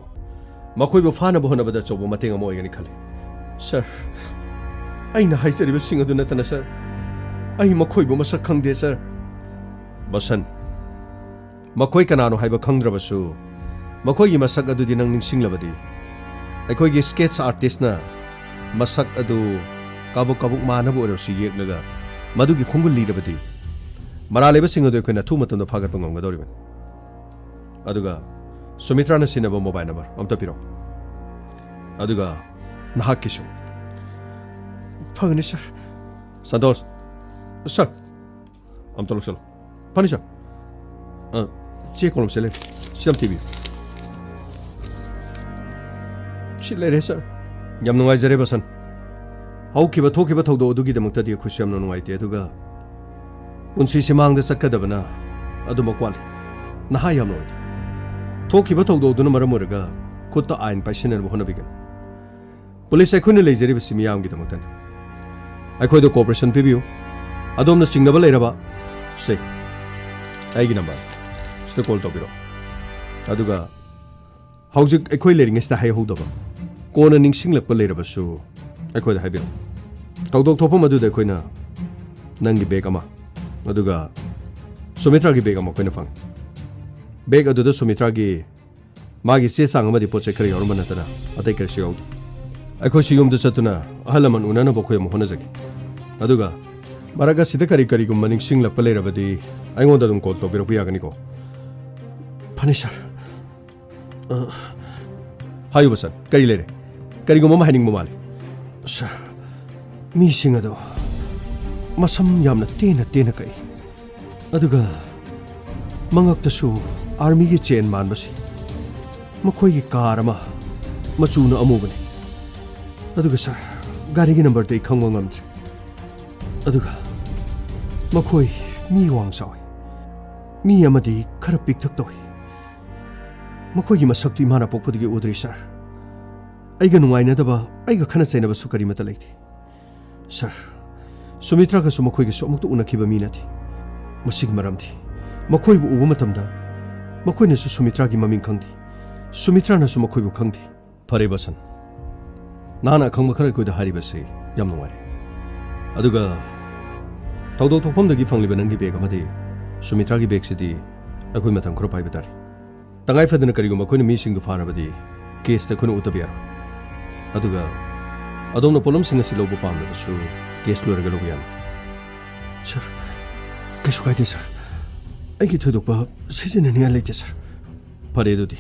ꯃꯈꯣꯏꯕꯨ ꯐꯥꯅꯕ ꯍꯣꯠꯅꯕꯗ ꯑꯆꯧꯕ ꯃꯇꯦꯡ ꯑꯃ ꯑꯣꯏꯒꯅꯤ ꯈꯜꯂꯤ ꯁꯔ ꯑꯩꯅ ꯍꯥꯏꯖꯔꯤꯕꯁꯤꯡ ꯑꯗꯨ ꯅꯠꯇꯅ ꯁꯔ ꯑꯩ ꯃꯈꯣꯏꯕꯨ ꯃꯁꯛ ꯈꯪꯗꯦ ꯁꯔ ꯕꯁꯟ ꯃꯈꯣꯏ ꯀꯅꯥꯅꯣ ꯍꯥꯏꯕ ꯈꯪꯗ꯭ꯔꯕꯁꯨ ꯃꯈꯣꯏꯒꯤ ꯃꯁꯛ ꯑꯗꯨꯗꯤ ꯅꯪ ꯅꯤꯡꯁꯤꯡꯂꯕꯗꯤ ꯑꯩꯈꯣꯏꯒꯤ ꯁ꯭ꯀꯦꯠꯁ ꯑꯥꯔꯇꯤꯁꯅ ꯃꯁꯛ ꯑꯗꯨ ꯀꯥꯕꯨꯛ ꯃꯥꯟꯅꯕ ꯑꯣꯏꯔꯁꯨ ꯌꯦꯛꯂꯒ ꯃꯗꯨꯒꯤ ꯈꯣꯡꯒꯨꯜ ꯂꯤꯔꯕꯗꯤ ꯃꯔꯥꯜ ꯂꯩꯕꯁꯤꯡ ꯑꯗꯨ ꯑꯩꯈꯣꯏꯅ ꯑꯊꯨꯕ ꯃꯇꯝꯗ ꯐꯥꯒꯠꯄ ꯉꯝꯒꯗꯧꯔꯤꯕꯅꯤ ꯑꯗꯨꯒ ꯁꯨꯃꯤꯇ꯭ꯔꯥꯅ ꯁꯤꯟꯅꯕ ꯃꯣꯕꯥꯏꯜ ꯅꯝꯕꯔ ꯑꯝꯇ ꯄꯤꯔꯛꯎ ꯑꯗꯨꯒ ꯅꯍꯥꯛꯀꯤꯁꯨ ꯐꯒꯅꯤ ꯁꯔ ꯁꯟꯇꯣꯁ ꯁꯔ ꯑꯝꯇ ꯂꯧꯁꯜꯂꯨ ꯐꯅꯤ ꯁꯔ ꯆꯦ ꯀꯣꯂꯝꯁꯦ ꯂꯩꯔꯦ ꯁꯤ ꯑꯝ ꯊꯤꯕꯤꯌꯨ ꯁꯤ ꯂꯩꯔꯦ ꯁꯔ ꯌꯥꯝ ꯅꯨꯡꯉꯥꯏꯖꯔꯦ ꯕꯁꯟ ꯍꯧꯈꯤꯕ ꯊꯣꯛꯈꯤꯕ ꯊꯧꯗꯣꯛ ꯑꯗꯨꯒꯤꯗꯃꯛꯇꯗꯤ ꯑꯩꯈꯣꯏꯁꯨ ꯌꯥꯝꯅ ꯅꯨꯡꯉꯥꯏꯇꯦ ꯑꯗꯨꯒ ꯄꯨꯟꯁꯤꯁꯤ ꯃꯥꯡꯗ ꯆꯠꯀꯗꯕꯅ ꯑꯗꯨꯃꯛ ꯋꯥꯠꯂꯤ ꯅꯍꯥ ꯌꯥꯝꯅ ꯑꯣꯏꯗꯦ ꯊꯣꯛꯈꯤꯕ ꯊꯧꯗꯣꯛ ꯑꯗꯨꯅ ꯃꯔꯝ ꯑꯣꯏꯔꯒ ꯈꯨꯠꯇ ꯑꯥꯏꯟ ꯄꯥꯏꯁꯤꯟꯅꯕ ꯍꯣꯠꯅꯕꯤꯒꯅꯤ ꯄꯨꯂꯤꯁ ꯑꯩꯈꯣꯏꯅ ꯂꯩꯖꯔꯤꯕꯁꯤ ꯃꯤꯌꯥꯝꯒꯤꯗꯃꯛꯇꯅꯤ ꯑꯩꯈꯣꯏꯗ ꯀooperation ꯄꯤꯕꯤꯌꯨ ꯑꯗꯣꯝꯅ ꯆꯤꯡꯅꯕ ꯂꯩꯔꯕ ꯁꯦ ꯑꯩꯒꯤ ꯅꯝꯕꯔ ꯁꯤꯗ ꯀꯣꯜ ꯇꯧꯕꯤꯔꯛꯎ ꯑꯗꯨꯒ ꯍꯧꯖꯤꯛ ꯑꯩꯈꯣꯏ ꯂꯩꯔꯤꯉꯩꯁꯤꯗ ꯍꯥꯏꯍꯧꯗꯕ ꯀꯣꯟꯅ ꯅꯤꯡꯁꯤꯡꯂꯛꯄ ꯂꯩꯔꯕꯁꯨ ꯑꯩꯈꯣꯏꯗ ꯍꯥꯏꯕꯤꯔꯛꯎ ꯊꯧꯗꯣꯛ ꯊꯣꯛꯐꯝ ꯑꯗꯨꯗ ꯑꯩꯈꯣꯏꯅ ꯅꯪꯒꯤ ꯕꯦꯒ ꯑꯃ ꯑꯗꯨꯒ ꯁꯨꯃꯤꯇ꯭ꯔꯥꯒꯤ ꯕꯦꯒ ꯑꯃ ꯑꯩꯈꯣꯏꯅ ꯐꯪꯉꯤ ꯕꯦꯒ ꯑꯗꯨꯗ ꯁꯨꯃꯤꯇ꯭ꯔꯥꯒꯤ ꯃꯥꯒꯤ ꯆꯦ ꯆꯥꯡ ꯑꯃꯗꯤ ꯄꯣꯠ ꯆꯩ ꯈꯔ ꯌꯥꯎꯔꯝꯕ ꯅꯠꯇꯅ ꯑꯇꯩ ꯀꯔꯤꯁꯨ ꯌꯥꯎꯗꯦ ꯑꯩꯈꯣꯏꯁꯨ ꯌꯨꯝꯗ ꯆꯠꯇꯨꯅ ꯑꯍꯜ ꯂꯃꯟ ꯎꯅꯅꯕ ꯑꯩꯈꯣꯏ ꯑꯃꯨꯛ ꯍꯣꯠꯅꯖꯒꯦ ꯑꯗꯨꯒ ꯃꯔꯛ ꯑꯁꯤꯗ ꯀꯔꯤꯒꯨꯝꯕ ꯅꯤꯡꯁꯤꯡꯂꯛꯄ ꯂꯩꯔꯕꯗꯤ ꯑꯩꯉꯣꯟꯗ ꯑꯗꯨꯝ ꯀꯣꯜ ꯇꯧꯕꯤꯔꯛꯄ ꯌꯥꯒꯅꯤꯀꯣ ꯐꯅꯤ ꯁꯔ ꯍꯥꯏꯌꯨ ꯕꯁꯟ ꯀꯔꯤ ꯂꯩꯔꯦ ꯀꯔꯤꯒꯨꯝꯕ ꯑꯃ ꯍꯥꯏꯅꯤꯡꯕ ꯃꯥꯜꯂꯤ ꯁꯔ ꯃꯤꯁꯤꯡ ꯑꯗꯣ ꯃꯁꯝ ꯌꯥꯝꯅ ꯇꯦꯟꯅ ꯀꯛꯏ ꯑꯗꯨꯒ ꯃꯉꯛꯇꯁꯨ ꯑꯥꯔꯃꯤꯒꯤ ꯆꯦꯟ ꯃꯥꯟꯕꯁꯤ ꯃꯈꯣꯏꯒꯤ ꯀꯥꯔ ꯑꯃ ꯃꯆꯨꯅ ꯑꯃꯨꯕꯅꯤ ꯑꯗꯨꯒ ꯁꯔ ꯒꯥꯔꯤꯒꯤ ꯅꯝꯕꯔꯗꯤ ꯑꯩ ꯈꯪꯕ ꯉꯝꯗ꯭ꯔꯦ ꯑꯗꯨꯒ ꯃꯈꯣꯏ ꯃꯤ ꯋꯥꯡ ꯆꯥꯎꯏ ꯃꯤ ꯑꯃꯗꯤ ꯈꯔ ꯄꯤꯛꯇꯛ ꯇꯧꯏ ꯃꯈꯣꯏꯒꯤ ꯃꯁꯛꯇꯨ ꯏꯃꯥꯅ ꯄꯣꯛꯄꯗꯒꯤ ꯎꯗ꯭ꯔꯤ ꯁꯔ ꯑꯩꯒ ꯅꯨꯡꯉꯥꯏꯅꯗꯕ ꯑꯩꯒ ꯈꯟꯅ ꯆꯩꯅꯕꯁꯨ ꯀꯔꯤꯃꯠꯇ ꯂꯩꯇꯦ ꯁꯔ ꯁꯨꯃꯤꯇ꯭ꯔꯥꯒꯁꯨ ꯃꯈꯣꯏꯒꯁꯨ ꯑꯃꯨꯛꯇ ꯎꯅꯈꯤꯕ ꯃꯤ ꯅꯠꯇꯦ ꯃꯁꯤꯒꯤ ꯃꯔꯝꯗꯤ ꯃꯈꯣꯏꯕꯨ ꯎꯕ ꯃꯇꯝꯗ ꯃꯈꯣꯏꯅꯁꯨ ꯁꯨꯃꯤꯇ꯭ꯔꯥꯒꯤ ꯃꯃꯤꯡ ꯈꯪꯗꯦ ꯁꯨꯃꯤꯇ꯭ꯔꯥꯅꯁꯨ ꯃꯈꯣꯏꯕꯨ ꯈꯪꯗꯦ ꯐꯔꯦ ꯕꯁꯟ ꯅꯍꯥꯛꯅ ꯑꯈꯪꯕ ꯈꯔ ꯑꯩꯈꯣꯏꯗ ꯍꯥꯏꯔꯤꯕꯁꯤ ꯌꯥꯝ ꯅꯨꯡꯉꯥꯏꯔꯦ ꯑꯗꯨꯒ ꯊꯧꯗꯣꯛ ꯊꯣꯛꯐꯝꯗꯒꯤ ꯐꯪꯂꯤꯕ ꯅꯪꯒꯤ ꯕꯦꯒ ꯑꯃꯗꯤ ꯁꯨꯃꯤꯇ꯭ꯔꯥꯒꯤ ꯕꯦꯒꯁꯤꯗꯤ ꯑꯩꯈꯣꯏ ꯃꯇꯝ ꯈꯔ ꯄꯥꯏꯕ ꯇꯥꯔꯦ ꯇꯉꯥꯏ ꯐꯗꯅ ꯀꯔꯤꯒꯨꯝꯕ ꯑꯩꯈꯣꯏꯅ ꯃꯤꯁꯤꯡꯗꯨ ꯐꯥꯔꯕꯗꯤ ꯀꯦꯁꯇ ꯑꯩꯈꯣꯏꯅ ꯎꯠꯇꯕ ꯌꯥꯔꯣꯏ ꯑꯗꯨꯒ ꯑꯗꯣꯝꯅ ꯄꯣꯠꯂꯝꯁꯤꯡ ꯑꯁꯤ ꯂꯧꯕ ꯄꯥꯝꯂꯕꯁꯨ ꯀꯦꯁ ꯂꯣꯏꯔꯒ ꯂꯧꯕ ꯌꯥꯅꯤ ꯁꯔ ꯀꯩꯁꯨ ꯀꯥꯏꯗꯦ ꯁꯔ ꯑꯩꯒꯤ ꯊꯣꯏꯗꯣꯛꯄ ꯁꯤꯖꯤꯟꯅꯅꯤꯡꯉꯥꯏ ꯂꯩꯇꯦ ꯁꯔ ꯐꯔꯦ ꯑꯗꯨꯗꯤ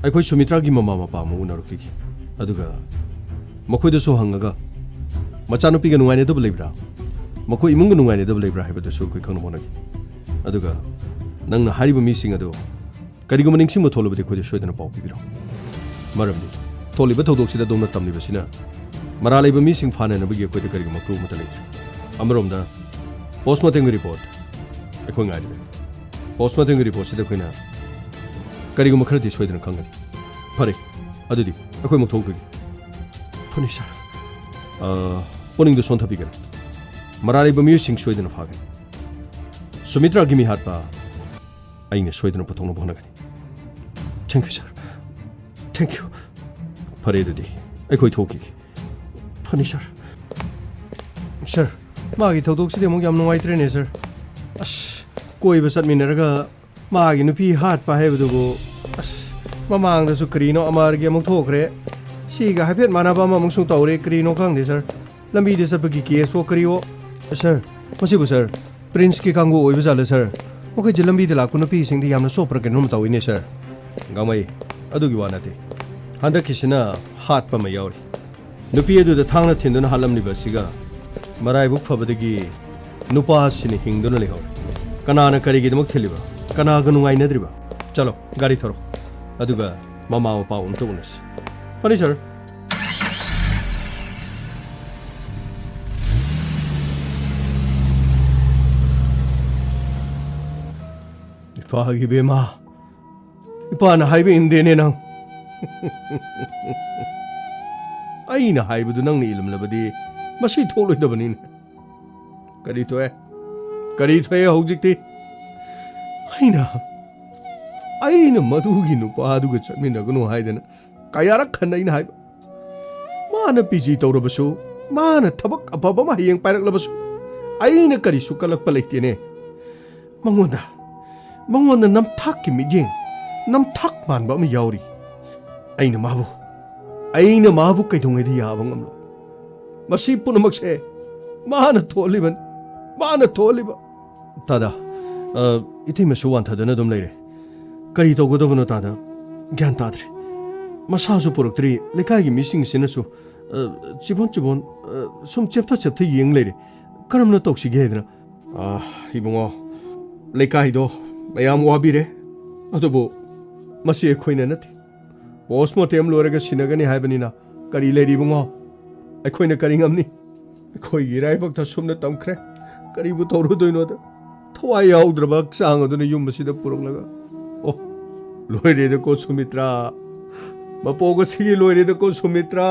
ꯑꯩꯈꯣꯏ ꯁꯨꯃꯤꯇ꯭ꯔꯥꯒꯤ ꯃꯃꯥ ꯃꯄꯥ ꯑꯃ ꯎꯅꯔꯛꯈꯤꯒꯦ ꯑꯗꯨꯒ ꯃꯈꯣꯏꯗꯁꯨ ꯍꯪꯉꯒ ꯃꯆꯥꯅꯨꯄꯤꯒ ꯅꯨꯡꯉꯥꯏꯅꯗꯕ ꯂꯩꯕ꯭ꯔꯥ ꯃꯈꯣꯏ ꯏꯃꯨꯡꯒ ꯅꯨꯡꯉꯥꯏꯅꯗꯕ ꯂꯩꯕ꯭ꯔꯥ ꯍꯥꯏꯕꯗꯨꯁꯨ ꯑꯩꯈꯣꯏ ꯈꯪꯅꯕ ꯍꯣꯠꯅꯒꯦ ꯑꯗꯨꯒ ꯅꯪꯅ ꯍꯥꯏꯔꯤꯕ ꯃꯤꯁꯤꯡ ꯑꯗꯨ ꯀꯔꯤꯒꯨꯝꯕ ꯅꯤꯡꯁꯤꯡꯕ ꯊꯣꯛꯂꯕꯗꯤ ꯑꯩꯈꯣꯏꯗ ꯁꯣꯏꯗꯅ ꯄꯥꯎ ꯄꯤꯕꯤꯔꯛꯎ ꯃꯔꯝꯗꯤ ꯊꯣꯛꯂꯤꯕ ꯊꯧꯗꯣꯛꯁꯤꯗ ꯑꯗꯣꯝꯅ ꯇꯝꯂꯤꯕꯁꯤꯅ ꯃꯔꯥ ꯂꯩꯕ ꯃꯤꯁꯤꯡ ꯐꯥꯅꯅꯕꯒꯤ ꯑꯩꯈꯣꯏꯗ ꯀꯔꯤꯒꯨꯝꯕ ꯀ꯭ꯂꯨ ꯑꯃꯠꯇ ꯂꯩꯇ꯭ꯔꯤ ꯑꯃꯔꯣꯝꯗ ꯄꯣꯁꯃꯣꯔꯇꯦꯝꯒꯤ ꯔꯤꯄꯣꯔꯠ ꯑꯩꯈꯣꯏ ꯉꯥꯏꯔꯤꯕꯅꯤ ꯄꯣꯁꯃꯣꯔꯇꯦꯝꯒꯤ ꯔꯤꯄꯣꯔꯠꯁꯤꯗ ꯑꯩꯈꯣꯏꯅ ꯀꯔꯤꯒꯨꯝꯕ ꯈꯔꯗꯤ ꯁꯣꯏꯗꯅ ꯈꯪꯒꯅꯤ ꯐꯔꯦ ꯑꯗꯨꯗꯤ ꯑꯩꯈꯣꯏ ꯑꯃꯨꯛ ꯊꯣꯛꯈꯤꯒꯦ ꯐꯅꯤ ꯁꯥꯔ ꯄꯨꯛꯅꯤꯡꯗꯨ ꯁꯣꯟꯊꯕꯤꯒꯅꯨ ꯃꯔꯥ ꯂꯩꯕ ꯃꯤꯑꯣꯏꯁꯤꯡ ꯁꯣꯏꯗꯅ ꯐꯥꯒꯅꯤ ꯁꯨꯃꯤꯇ꯭ꯔꯥꯒꯤ ꯃꯤ ꯍꯥꯠꯄ ꯑꯩꯅ ꯁꯣꯏꯗꯅ ꯄꯨꯊꯣꯛꯅꯕ ꯍꯣꯠꯅꯒꯅꯤ thank you sir thank you ꯐꯔꯦ ꯑꯗꯨꯗꯤ ꯑꯩꯈꯣꯏ ꯊꯣꯛꯈꯤꯒꯦ ꯐꯅꯤ ꯁꯥꯔ ꯁꯥꯔ ꯃꯥꯒꯤ ꯊꯧꯗꯣꯛꯁꯤꯗꯤ ꯑꯃꯨꯛ ꯌꯥꯝ ꯅꯨꯡꯉꯥꯏꯇ꯭ꯔꯦꯅꯦ ꯁꯥꯔ ꯑꯁ ꯀꯣꯏꯕ ꯆꯠꯃꯤꯟꯅꯔꯒ ꯃꯥꯒꯤ ꯅꯨꯄꯤ ꯍꯥꯠꯄ ꯍꯥꯏꯕꯗꯨꯕꯨ ꯑꯁ ꯃꯃꯥꯡꯗꯁꯨ ꯀꯔꯤꯅꯣ ꯑꯃꯔꯒꯤ ꯑꯃꯨꯛ ꯊꯣꯛꯈ꯭ꯔꯦ ꯁꯤꯒ ꯍꯥꯏꯐꯦꯠ ꯃꯥꯟꯅꯕ ꯑꯃꯁꯨ ꯇꯧꯔꯦ ꯀꯔꯤꯅꯣ ꯈꯪꯗꯦ ꯁꯥꯔ ꯂꯝꯕꯤꯗ ꯆꯠꯄꯒꯤ ꯀꯦꯁꯋꯣ ꯀꯔꯤꯋꯣ ꯁꯥꯔ ꯃꯁꯤꯕꯨ ꯁꯥꯔ ꯄ꯭ꯔꯤꯟꯁꯀꯤ ꯀꯥꯡꯕꯨ ꯑꯣꯏꯕ ꯖꯥꯠꯂ ꯁꯥꯔ ꯃꯈꯣꯏꯁꯦ ꯂꯝꯕꯤꯗ ꯂꯥꯛꯄ ꯅꯨꯄꯤꯁꯤꯡꯗꯤ ꯌꯥꯝꯅ ꯆꯣꯞꯄ꯭ꯔ ꯀꯩꯅꯣꯝ ꯇꯧꯏꯅꯦ ꯁꯥꯔ ꯒꯥꯡꯃꯩ ꯑꯗꯨꯒꯤ ꯋꯥ ꯅꯠꯇꯦ ꯍꯟꯗꯛꯀꯤꯁꯤꯅ ꯍꯥꯠꯄ ꯑꯃ ꯌꯥꯎꯔꯤ ꯅꯨꯄꯤ ꯑꯗꯨꯗ ꯊꯥꯡꯅ ꯊꯤꯟꯗꯨꯅ ꯍꯥꯠꯂꯝꯂꯤꯕ ꯑꯁꯤꯒ ꯃꯔꯥꯏꯕꯛ ꯐꯕꯗꯒꯤ ꯅꯨꯄꯥꯁꯤꯅ ꯍꯤꯡꯗꯨꯅ ꯂꯩꯍꯧꯔꯦ ꯀꯅꯥꯅ ꯀꯔꯤꯒꯤꯗꯃꯛ ꯊꯤꯜꯂꯤꯕ ꯀꯅꯥꯒ ꯅꯨꯡꯉꯥꯏꯅꯗ꯭ꯔꯤꯕ ꯆꯂꯣ ꯒꯥꯔꯤ ꯊꯧꯔꯣ ꯑꯗꯨꯒ ꯃꯃꯥ ꯃꯄꯥ ꯑꯝꯇ ꯎꯅꯁꯤ ꯐꯅꯤ ꯁꯥꯔ ꯏꯄꯥꯒꯤ ꯕꯦꯃꯥ ꯏꯄꯥꯅ ꯍꯥꯏꯕ ꯏꯟꯗꯦꯅꯦ ꯅꯪ ꯑꯩꯅ ꯍꯥꯏꯕꯗꯨ ꯅꯪꯅ ꯏꯜꯂꯝꯂꯕꯗꯤ ꯃꯁꯤ ꯊꯣꯛꯂꯣꯏꯗꯕꯅꯤꯅꯦ ꯀꯔꯤ ꯊꯣꯛꯑꯦ ꯍꯧꯖꯤꯛꯇꯤ ꯑꯩꯅ ꯃꯗꯨꯒꯤ ꯅꯨꯄꯥꯗꯨꯒ ꯆꯠꯃꯤꯟꯅꯒꯅꯨ ꯍꯥꯏꯗꯅ ꯀꯌꯥꯔꯛ ꯈꯟꯅ ꯑꯩꯅ ꯍꯥꯏꯕ ꯃꯥꯅ ꯄꯤꯖꯤ ꯇꯧꯔꯕꯁꯨ ꯃꯥꯅ ꯊꯕꯛ ꯑꯐꯕ ꯑꯃ ꯍꯌꯦꯡ ꯄꯥꯏꯔꯛꯂꯕꯁꯨ ꯑꯩꯅ ꯀꯔꯤꯁꯨ ꯀꯜꯂꯛꯄ ꯂꯩꯇꯦꯅꯦ ꯃꯉꯣꯟꯗ ꯅꯝꯊꯥꯛꯀꯤ ꯃꯤꯠꯌꯦꯡ ꯅꯝꯊꯥꯛ ꯃꯥꯟꯕ ꯑꯃ ꯌꯥꯎꯔꯤ ꯑꯩꯅ ꯃꯥꯕꯨ ꯀꯩꯗꯧꯉꯩꯗ ꯌꯥꯕ ꯉꯝꯂꯣꯏ ꯃꯁꯤ ꯄꯨꯝꯅꯃꯛꯁꯦ ꯃꯥꯅ ꯊꯣꯛꯍꯜꯂꯤꯕ ꯇꯥꯗ ꯏꯇꯩꯃꯁꯨ ꯋꯥꯟꯊꯗꯅ ꯑꯗꯨꯝ ꯂꯩꯔꯦ ꯀꯔꯤ ꯇꯧꯒꯗꯕꯅꯣ ꯇꯥꯗ ꯒ꯭ꯌꯥꯟ ꯇꯥꯗ꯭ꯔꯦ ꯃꯁꯥꯁꯨ ꯄꯨꯔꯛꯇ꯭ꯔꯤ ꯂꯩꯀꯥꯏꯒꯤ ꯃꯤꯁꯤꯡꯁꯤꯅꯁꯨ ꯆꯤꯕꯣꯟ ꯁꯨꯝ ꯆꯦꯞꯊ ꯌꯦꯡ ꯂꯩꯔꯦ ꯀꯔꯝꯅ ꯇꯧꯁꯤꯒꯦ ꯍꯥꯏꯗꯅ ꯏꯕꯨꯡꯉꯣ ꯂꯩꯀꯥꯏꯗꯣ ꯃꯌꯥꯝ ꯋꯥꯕꯤꯔꯦ ꯑꯗꯨꯕꯨ ꯃꯁꯤ ꯑꯩꯈꯣꯏꯅ ꯅꯠꯇꯦ ꯄꯣꯁꯃꯣꯔꯇꯦꯝ ꯂꯣꯏꯔꯒ ꯁꯤꯟꯅꯒꯅꯤ ꯍꯥꯏꯕꯅꯤꯅ ꯀꯔꯤ ꯂꯩꯔꯤ ꯏꯕꯨꯡꯉꯣ ꯑꯩꯈꯣꯏꯅ ꯀꯔꯤ ꯉꯝꯅꯤ ꯑꯩꯈꯣꯏꯒꯤ ꯏꯔꯥꯏꯕꯛꯇ ꯁꯨꯝꯅ ꯇꯝꯈ꯭ꯔꯦ ꯀꯔꯤꯕꯨ ꯇꯧꯔꯨꯗꯣꯏꯅꯣꯗ ꯊꯋꯥꯏ ꯌꯥꯎꯗ꯭ꯔꯕ ꯍꯛꯆꯥꯡ ꯑꯗꯨꯅ ꯌꯨꯝ ꯑꯁꯤꯗ ꯄꯨꯔꯛꯂꯒ ꯑꯣ ꯂꯣꯏꯔꯦꯗꯀꯣ ꯁꯨꯃꯤꯇ꯭ꯔꯥ ꯃꯄꯣꯛ ꯑꯁꯤꯒꯤ ꯂꯣꯏꯔꯦꯗꯀꯣ ꯁꯨꯃꯤꯇ꯭ꯔꯥ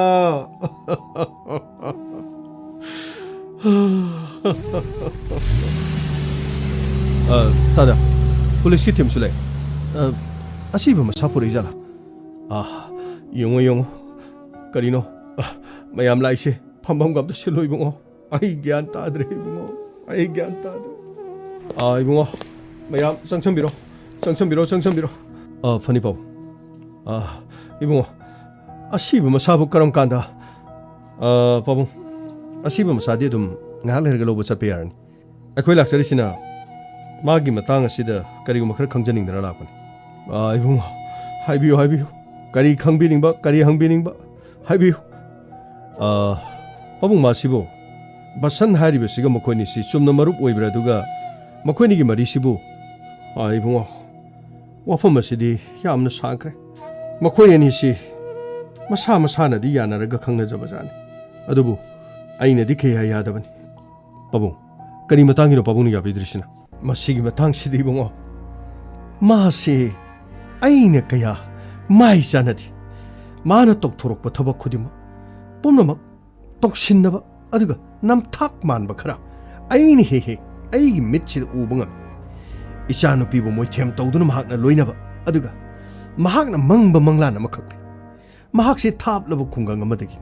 ꯇꯥꯗ ꯄꯨꯂꯤꯁꯀꯤ ꯇꯤꯝꯁꯨ ꯂꯩ ꯑꯁꯤꯕ ꯃꯁꯥ ꯄꯨꯔꯛꯏꯖꯥꯠꯂꯥ ꯌꯦꯡꯉꯣ ꯀꯔꯤꯅꯣ ꯃꯌꯥꯝ ꯂꯥꯛꯏꯁꯦ ꯐꯝꯐꯝꯒ ꯑꯝꯇ ꯁꯤꯜꯂꯣ ꯏꯕꯨꯡꯉꯣ ꯑꯩ ꯒ꯭ꯌꯥꯟ ꯇꯥꯗ꯭ꯔꯦ ꯏꯕꯨꯡꯉꯣ ꯑꯩ ꯒ꯭ꯌꯥꯟ ꯇꯥꯗ꯭ꯔꯦ ꯏꯕꯨꯡꯉꯣ ꯃꯌꯥꯝ ꯆꯪꯁꯟꯕꯤꯔꯣ ꯐꯅꯤ ꯄꯥꯎ ꯏꯕꯨꯡꯉꯣ ꯑꯁꯤꯕ ꯃꯁꯥꯕꯨ ꯀꯔꯝ ꯀꯥꯟꯗ ꯄꯥꯕꯨꯡ ꯑꯁꯤꯕ ꯃꯁꯥꯗꯤ ꯑꯗꯨꯝ ꯉꯥꯏꯍꯥꯛ ꯂꯩꯔꯒ ꯂꯧꯕ ꯆꯠꯄ ꯌꯥꯔꯅꯤ ꯑꯩꯈꯣꯏ ꯂꯥꯛꯆꯔꯤꯁꯤꯅ ꯃꯥꯒꯤ ꯃꯇꯥꯡ ꯑꯁꯤꯗ ꯀꯔꯤꯒꯨꯝꯕ ꯈꯔ ꯈꯪꯖꯅꯤꯡꯗꯅ ꯂꯥꯛꯄꯅꯤ ꯏꯕꯨꯡꯉꯣ ꯍꯥꯏꯕꯤꯌꯨ ꯀꯔꯤ ꯈꯪꯕꯤꯅꯤꯡꯕ ꯀꯔꯤ ꯍꯪꯕꯤꯅꯤꯡꯕ ꯍꯥꯏꯕꯤꯌꯨ ꯄꯥꯕꯨꯡ ꯃꯥꯁꯤꯕꯨ ꯕꯁꯟ ꯍꯥꯏꯔꯤꯕꯁꯤꯒ ꯃꯈꯣꯏꯅꯤꯁꯤ ꯆꯨꯝꯅ ꯃꯔꯨꯞ ꯑꯣꯏꯕ꯭ꯔꯥ ꯑꯗꯨꯒ ꯃꯈꯣꯏꯅꯤꯒꯤ ꯃꯔꯤꯁꯤꯕꯨ ꯏꯕꯨꯡꯉꯣ ꯋꯥꯐꯝ ꯑꯁꯤꯗꯤ ꯌꯥꯝꯅ ꯁꯥꯡꯈ꯭ꯔꯦ ꯃꯈꯣꯏ ꯑꯅꯤꯁꯤ ꯃꯁꯥꯅꯗꯤ ꯌꯥꯅꯔꯒ ꯈꯪꯅꯖꯕꯖꯥꯠꯅꯤ ꯑꯗꯨꯕꯨ ꯑꯩꯅꯗꯤ ꯀꯌꯥ ꯌꯥꯗꯕꯅꯤ ꯄꯥꯕꯨꯡ ꯀꯔꯤ ꯃꯇꯥꯡꯒꯤꯅꯣ ꯄꯥꯕꯨꯡꯅ ꯌꯥꯕꯤꯗ꯭ꯔꯤꯁꯤꯅ ꯃꯁꯤꯒꯤ ꯃꯇꯥꯡꯁꯤꯗꯤ ꯏꯕꯨꯡꯉꯣ ꯃꯥꯁꯦ ꯑꯩꯅ ꯀꯌꯥ ꯃꯥꯏ ꯆꯥꯟꯅꯗꯦ ꯃꯥꯅ ꯇꯧꯊꯣꯔꯛꯄ ꯊꯕꯛ ꯈꯨꯗꯤꯡꯃꯛ ꯄꯨꯝꯅꯃꯛ ꯇꯧꯁꯤꯟꯅꯕ ꯑꯗꯨꯒ ꯅꯝꯊꯥꯛ ꯃꯥꯟꯕ ꯈꯔ ꯑꯩꯅ ꯍꯦꯛ ꯑꯩꯒꯤ ꯃꯤꯠꯁꯤꯗ ꯎꯕ ꯉꯝꯃꯤ ꯏꯆꯥꯅꯨꯄꯤꯕꯨ ꯃꯣꯏꯊꯦꯝ ꯇꯧꯗꯨꯅ ꯃꯍꯥꯛꯅ ꯂꯣꯏꯅꯕ ꯑꯗꯨꯒ ꯃꯍꯥꯛꯅ ꯃꯪꯕ ꯃꯪꯂꯥꯟ ꯑꯃꯈꯛ ꯂꯩ ꯃꯍꯥꯛꯁꯦ ꯊꯥꯞꯂꯕ ꯈꯨꯡꯒꯪ ꯑꯃꯗꯒꯤ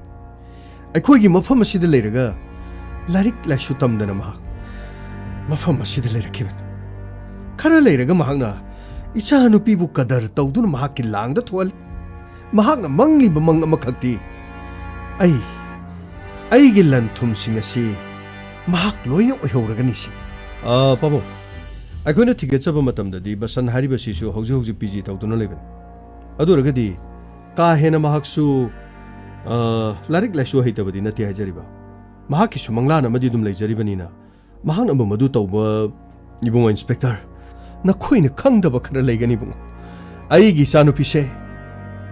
ꯑꯩꯈꯣꯏꯒꯤ ꯃꯐꯝ ꯑꯁꯤꯗ ꯂꯩꯔꯒ ꯂꯥꯏꯔꯤꯛ ꯂꯥꯏꯁꯨ ꯇꯝꯗꯅ ꯃꯍꯥꯛ ꯃꯐꯝ ꯑꯁꯤꯗ ꯂꯩꯔꯛꯈꯤꯕꯅꯤ ꯈꯔ ꯂꯩꯔꯒ ꯃꯍꯥꯛꯅ ꯏꯆꯥꯅꯨꯄꯤꯕꯨ ꯀꯗꯔ ꯇꯧꯗꯨꯅ ꯃꯍꯥꯛꯀꯤ ꯂꯥꯡꯗ ꯊꯣꯛꯍꯜꯂꯤ ꯃꯍꯥꯛꯅ ꯃꯪꯂꯤꯕ ꯃꯪ ꯑꯃꯈꯛꯇꯤ ꯑꯩꯒꯤ ꯂꯟ ꯊꯨꯝꯁꯤꯡ ꯑꯁꯤ ꯃꯍꯥꯛ ꯂꯣꯏꯅ ꯑꯣꯏꯍꯧꯔꯒꯅꯤ ꯁꯤ ꯄꯥꯕꯨꯡ ꯑꯩꯈꯣꯏꯅ ꯊꯤꯒꯠꯆꯕ ꯃꯇꯝꯗꯗꯤ ꯕꯁꯟ ꯍꯥꯏꯔꯤꯕꯁꯤꯁꯨ ꯍꯧꯖꯤꯛ ꯄꯤꯖꯤ ꯇꯧꯗꯨꯅ ꯂꯩꯕꯅꯤ ꯑꯗꯨ ꯑꯣꯏꯔꯒꯗꯤ ꯀꯥ ꯍꯦꯟꯅ ꯃꯍꯥꯛꯁꯨ ꯂꯥꯏꯔꯤꯛ ꯂꯥꯏꯁꯨ ꯍꯩꯇꯕꯗꯤ ꯅꯠꯇꯦ ꯍꯥꯏꯖꯔꯤꯕ ꯃꯍꯥꯛꯀꯤꯁꯨ ꯃꯪꯂꯥꯟ ꯑꯃꯗꯤ ꯑꯗꯨꯝ ꯂꯩꯖꯔꯤꯕꯅꯤꯅ ꯃꯍꯥꯛꯅꯕꯨ ꯃꯗꯨ ꯇꯧꯕ ꯏꯕꯨꯡꯉꯣ ꯏꯟꯁꯄꯦꯛꯇꯔ ꯅꯈꯣꯏꯅ ꯈꯪꯗꯕ ꯈꯔ ꯂꯩꯒꯅꯤ ꯏꯕꯨꯡꯉꯣ ꯑꯩꯒꯤ ꯏꯆꯥꯅꯨꯄꯤꯁꯦ